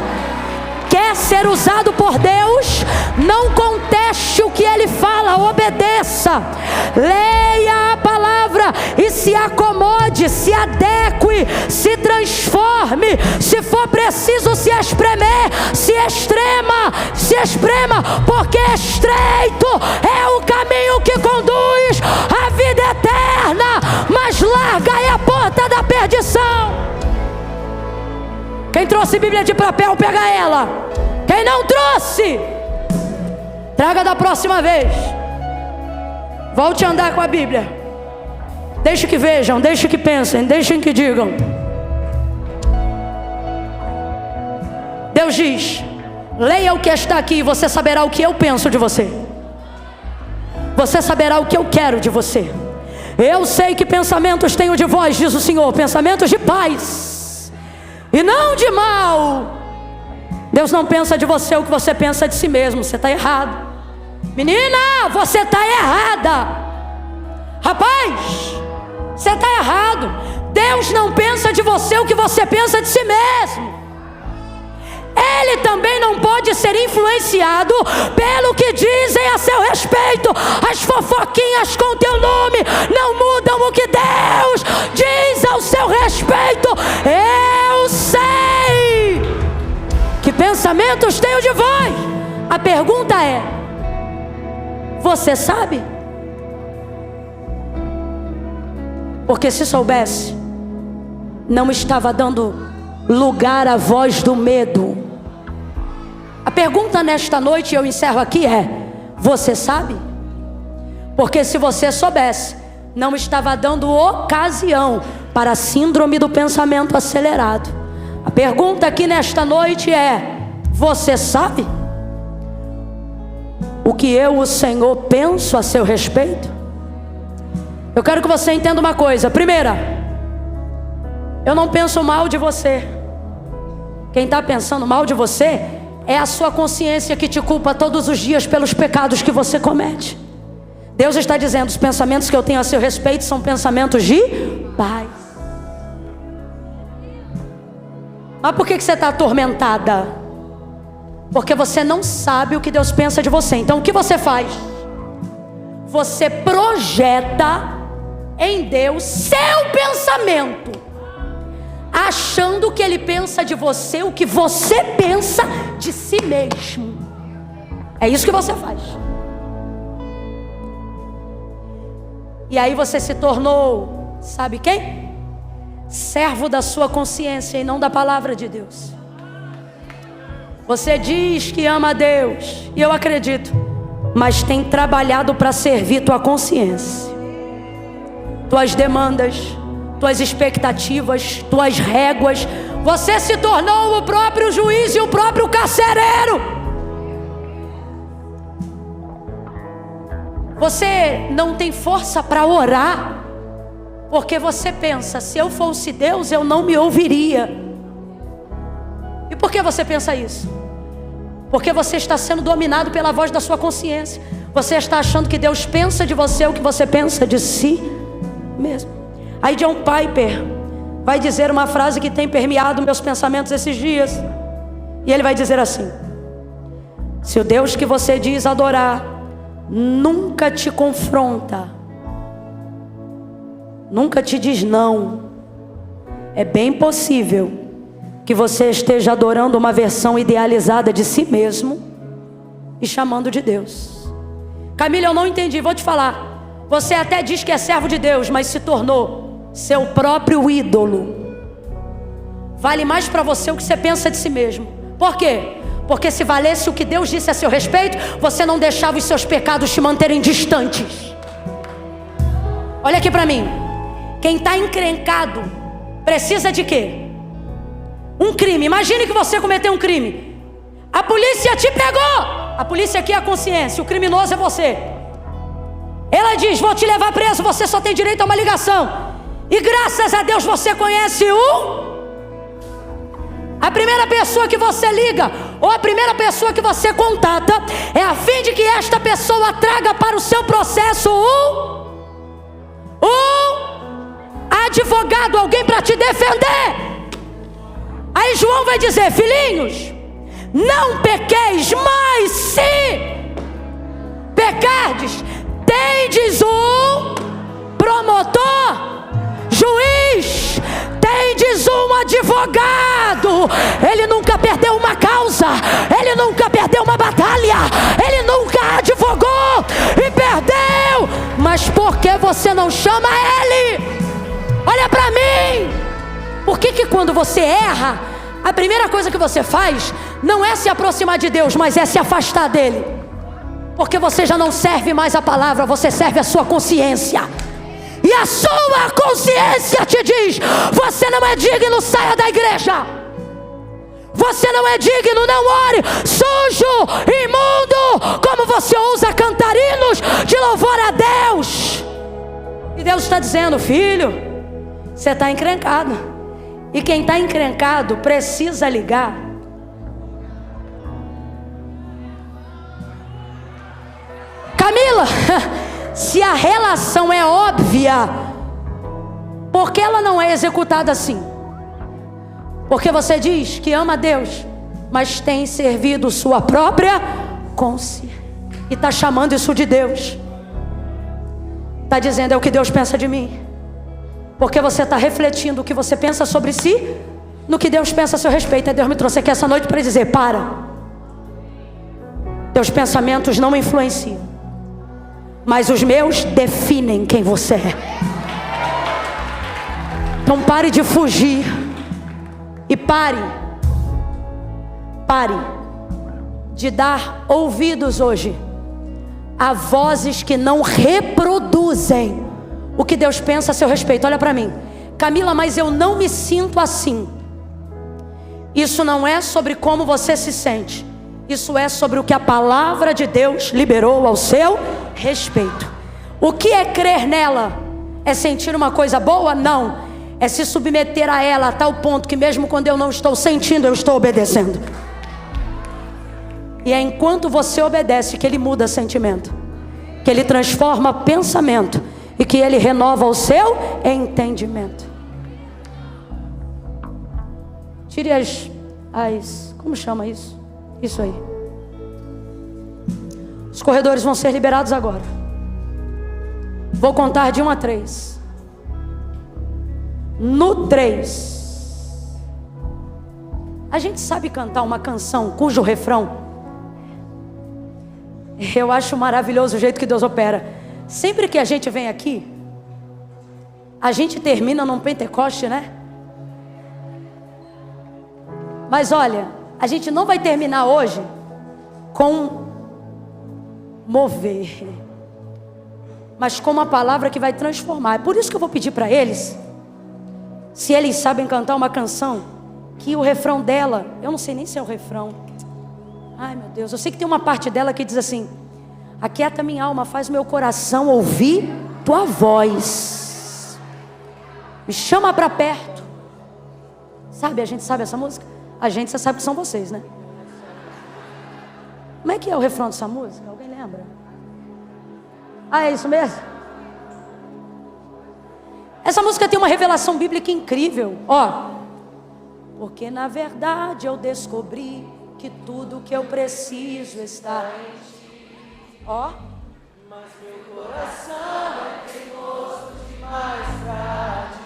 A: Quer ser usado por Deus? Não conteste o que Ele fala, obedeça. Leia a palavra e se acomode, se adeque, se transforme. Se for preciso se espremer, se esprema, porque estreito é o caminho que conduz à vida eterna, mas larga é a porta da perdição. Quem trouxe Bíblia de papel, pega ela. Quem não trouxe, traga da próxima vez. Volte a andar com a Bíblia. Deixe que vejam, deixe que pensem, deixem que digam. Deus diz: leia o que está aqui e você saberá o que eu penso de você. Você saberá o que eu quero de você. Eu sei que pensamentos tenho de vós, diz o Senhor, pensamentos de paz e não de mal. Deus não pensa de você o que você pensa de si mesmo. Você está errado. Menina, você está errada. Rapaz, você está errado. Deus não pensa de você o que você pensa de si mesmo. Ele também não pode ser influenciado pelo que dizem a seu respeito. As fofoquinhas com teu nome não mudam o que Deus diz ao seu respeito. Eu sei que pensamentos tenho de vós. A pergunta é: você sabe? Porque se soubesse, não estava dando lugar à voz do medo. A pergunta nesta noite, eu encerro aqui, é: você sabe? Porque se você soubesse, não estava dando ocasião para a síndrome do pensamento acelerado. A pergunta aqui nesta noite é: você sabe o que eu, o Senhor, penso a seu respeito? Eu quero que você entenda uma coisa. Primeira, eu não penso mal de você. Quem está pensando mal de você é a sua consciência que te culpa todos os dias pelos pecados que você comete. Deus está dizendo: os pensamentos que eu tenho a seu respeito são pensamentos de paz. Mas por que você está atormentada? Porque você não sabe o que Deus pensa de você. Então o que você faz? Você projeta em Deus seu pensamento, achando que Ele pensa de você o que você pensa de si mesmo. É isso que você faz. E aí você se tornou, sabe quem? Servo da sua consciência e não da palavra de Deus. Você diz que ama a Deus, e eu acredito, mas tem trabalhado para servir tua consciência, tuas demandas, tuas expectativas, tuas réguas. Você se tornou o próprio juiz e o próprio carcereiro. Você não tem força para orar, porque você pensa: se eu fosse Deus, eu não me ouviria. E por que você pensa isso? Porque você está sendo dominado pela voz da sua consciência. Você está achando que Deus pensa de você o que você pensa de si mesmo. Aí John Piper vai dizer uma frase que tem permeado meus pensamentos esses dias. E ele vai dizer assim: se o Deus que você diz adorar nunca te confronta, nunca te diz não, é bem possível que você esteja adorando uma versão idealizada de si mesmo e chamando de Deus. Camila, eu não entendi, vou te falar. Você até diz que é servo de Deus, mas se tornou seu próprio ídolo. Vale mais para você o que você pensa de si mesmo. Por quê? Porque se valesse o que Deus disse a seu respeito, você não deixava os seus pecados te manterem distantes. Olha aqui para mim. Quem está encrencado precisa de quê? Um crime. Imagine que você cometeu um crime. A polícia te pegou. A polícia aqui é a consciência, o criminoso é você. Ela diz: vou te levar preso, você só tem direito a uma ligação. E graças a Deus você conhece a primeira pessoa que você liga, ou a primeira pessoa que você contata, é a fim de que esta pessoa traga para o seu processo advogado, alguém para te defender. Aí João vai dizer: filhinhos, não pequeis, mas se pecardes, tendes um promotor, juiz, tendes um advogado. Ele nunca perdeu uma causa, ele nunca perdeu uma batalha, ele nunca advogou e perdeu. Mas por que você não chama ele? Olha para mim. Por que quando você erra, a primeira coisa que você faz não é se aproximar de Deus, mas é se afastar dele? Porque você já não serve mais a palavra, você serve a sua consciência. E a sua consciência te diz: você não é digno, saia da igreja. Você não é digno, não ore. Sujo, imundo, como você ousa cantar hinos de louvor a Deus. E Deus está dizendo: filho, você está encrencado. E quem está encrencado precisa ligar. Camila, se a relação é óbvia, por que ela não é executada assim? Porque você diz que ama a Deus, mas tem servido sua própria consciência e está chamando isso de Deus. Está dizendo: é o que Deus pensa de mim. Porque você está refletindo o que você pensa sobre si no que Deus pensa a seu respeito. E Deus me trouxe aqui essa noite para dizer: para. Teus pensamentos não me influenciam, mas os meus definem quem você é. Então pare de fugir. E pare de dar ouvidos hoje a vozes que não reproduzem o que Deus pensa a seu respeito. Olha para mim: Camila, mas eu não me sinto assim. Isso não é sobre como você se sente. Isso é sobre o que a palavra de Deus liberou ao seu respeito. O que é crer nela? É sentir uma coisa boa? Não. É se submeter a ela a tal ponto que mesmo quando eu não estou sentindo, eu estou obedecendo. E é enquanto você obedece que ele muda sentimento, que ele transforma pensamento e que ele renova o seu entendimento. Tire as como chama isso? Isso aí. Os corredores vão ser liberados agora. Vou contar de 1 a 3. No 3, a gente sabe cantar uma canção cujo refrão, eu acho maravilhoso o jeito que Deus opera. Sempre que a gente vem aqui, a gente termina num Pentecoste, né? Mas olha, a gente não vai terminar hoje com mover, mas com uma palavra que vai transformar. É por isso que eu vou pedir para eles, se eles sabem cantar uma canção, que o refrão dela, eu não sei nem se é o refrão. Ai meu Deus, eu sei que tem uma parte dela que diz assim: aquieta minha alma, faz meu coração ouvir tua voz, me chama para perto. Sabe, a gente sabe essa música? A gente, você sabe que são vocês, né? Como é que é o refrão dessa música? Alguém lembra? Ah, é isso mesmo? Essa música tem uma revelação bíblica incrível. Ó, porque na verdade eu descobri que tudo que eu preciso está em ti. Ó, mas meu coração é teimoso demais pra ti.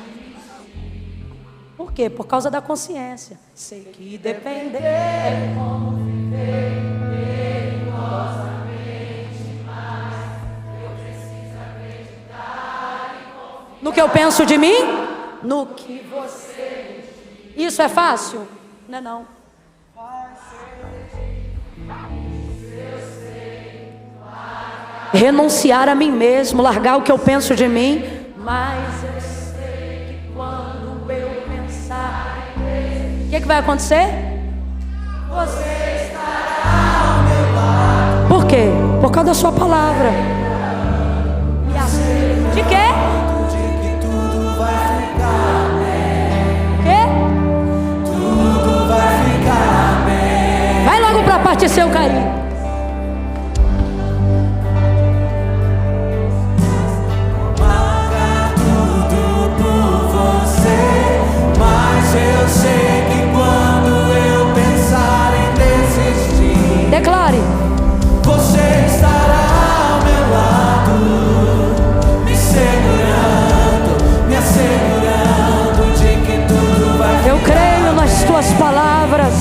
A: Por quê? Por causa da consciência. Sei que depender de como viver perigosamente, mas eu preciso acreditar e confiar no que eu penso de mim, no que você. Isso é fácil? Não é não. Renunciar a mim mesmo, largar o que eu penso de mim, mas eu sei que quando eu pensar em Deus, o que vai acontecer? Você estará ao meu lado. Por quê? Por causa da sua palavra. De quê? De que tudo vai palavras.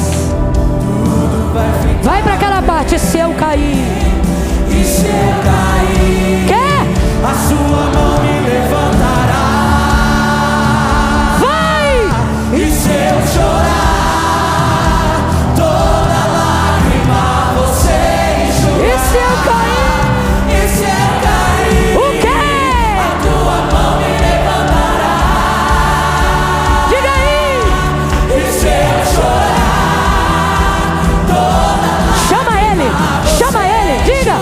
A: Vai para aquela parte. Se eu cair,
B: e se eu cair,
A: quer?
B: a sua mão me levantará.
A: Vai!
B: E se eu chorar, toda lágrima você enxugará.
A: E se eu cair?
B: E se eu cair,
A: O quê?
B: a tua mão me levantará.
A: Diga aí.
B: E se eu chorar, toda lágrima
A: Chama ele. Chama ele. Diga.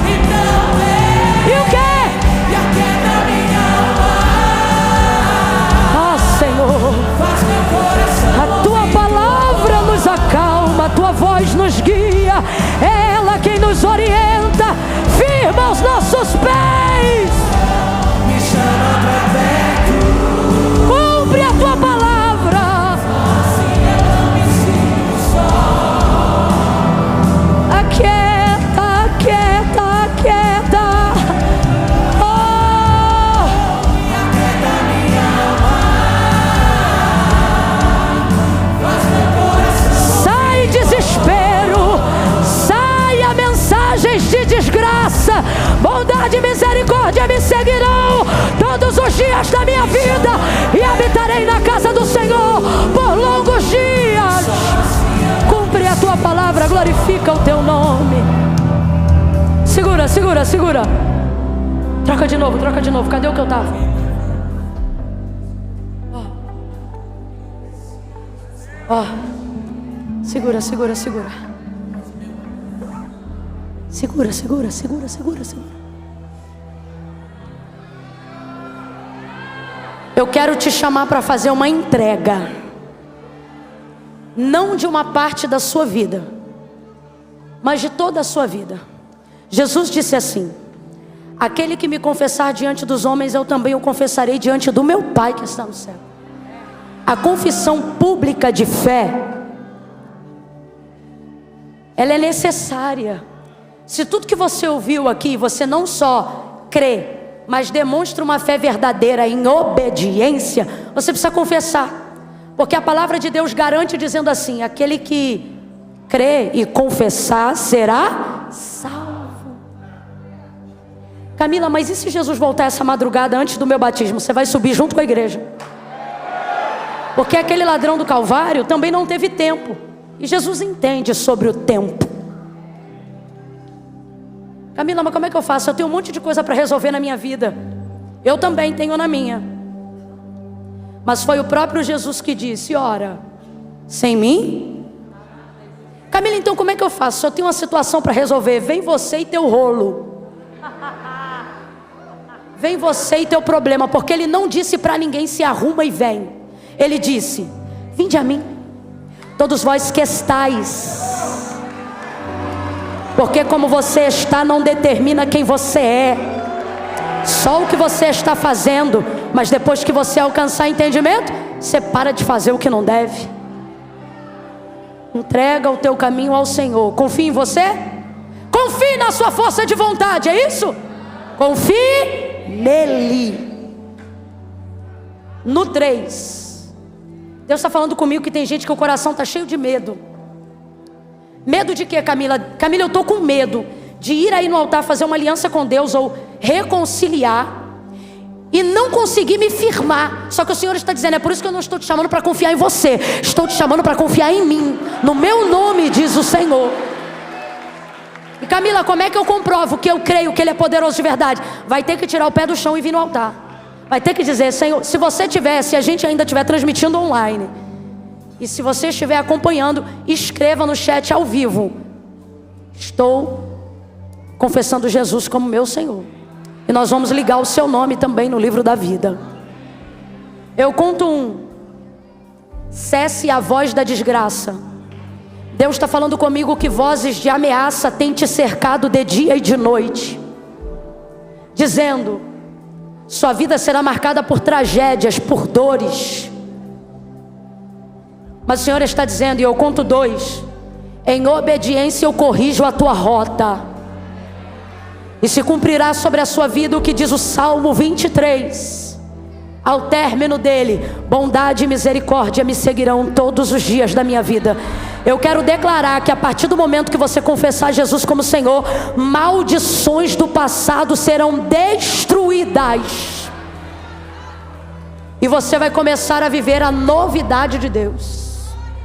B: então
A: E o quê?
B: e aquieta minha alma.
A: Ah, Senhor,
B: Faz meu coração
A: a tua palavra nos acalma, a tua voz nos guia, é ela quem nos orienta, firma os nossos pés.
B: me chama pra perto.
A: Cumpre a tua palavra.
B: Assim eu não me sinto só.
A: Aquieta, aquieta, aquieta. Oh,
B: E aquieta minha alma. Faz meu coração
A: sai desespero, saia mensagens de desgraça. Bondade e misericórdia me seguirão todos os dias da minha vida, e habitarei na casa do Senhor por longos dias. Cumpre a tua palavra, glorifica o teu nome. Segura, segura, segura. Troca de novo, troca de novo. Cadê o que eu tava? Ó. Segura, segura, segura. Segura, segura, segura, segura, segura. Eu quero te chamar para fazer uma entrega. Não de uma parte da sua vida, mas de toda a sua vida. Jesus disse assim: aquele que me confessar diante dos homens, eu também o confessarei diante do meu Pai que está no céu. A confissão pública de fé, ela é necessária. Se tudo que você ouviu aqui, você não só crê, mas demonstra uma fé verdadeira em obediência, você precisa confessar. Porque a palavra de Deus garante dizendo assim: aquele que crê e confessar será salvo. Camila, mas e se Jesus voltar essa madrugada antes do meu batismo? Você vai subir junto com a igreja. Porque aquele ladrão do Calvário também não teve tempo. E Jesus entende sobre o tempo. Camila, mas como é que eu faço? Eu tenho um monte de coisa para resolver na minha vida. Eu também tenho na minha. Mas foi o próprio Jesus que disse: ora, sem mim? Camila, então como é que eu faço? Se eu tenho uma situação para resolver, vem você e teu rolo. Vem você e teu problema. Porque ele não disse para ninguém: se arruma e vem. Ele disse: vinde a mim, todos vós que estáis. Porque como você está não determina quem você é, só o que você está fazendo. Mas depois que você alcançar entendimento, você para de fazer o que não deve. Entrega o teu caminho ao Senhor. Confie em você. Confie na sua força de vontade, é isso? Confie nele. No 3, Deus está falando comigo que tem gente que o coração está cheio de medo. Medo de quê, Camila? Camila, eu estou com medo de ir aí no altar fazer uma aliança com Deus ou reconciliar e não conseguir me firmar. Só que o Senhor está dizendo: é por isso que eu não estou te chamando para confiar em você, estou te chamando para confiar em mim, no meu nome, diz o Senhor. E Camila, como é que eu comprovo que eu creio que Ele é poderoso de verdade? Vai ter que tirar o pé do chão e vir no altar. Vai ter que dizer: Senhor, se você tiver, se a gente ainda estiver transmitindo online, e se você estiver acompanhando, escreva no chat ao vivo: estou confessando Jesus como meu Senhor. E nós vamos ligar o seu nome também no livro da vida. Eu conto um. Cesse a voz da desgraça. Deus está falando comigo que vozes de ameaça têm te cercado de dia e de noite, dizendo: sua vida será marcada por tragédias, por dores. Mas o Senhor está dizendo, e eu conto 2: em obediência eu corrijo a tua rota, e se cumprirá sobre a sua vida o que diz o Salmo 23: Ao término dele, bondade e misericórdia me seguirão todos os dias da minha vida. Eu quero declarar que a partir do momento que você confessar Jesus como Senhor, maldições do passado serão destruídas. E você vai começar a viver a novidade de Deus.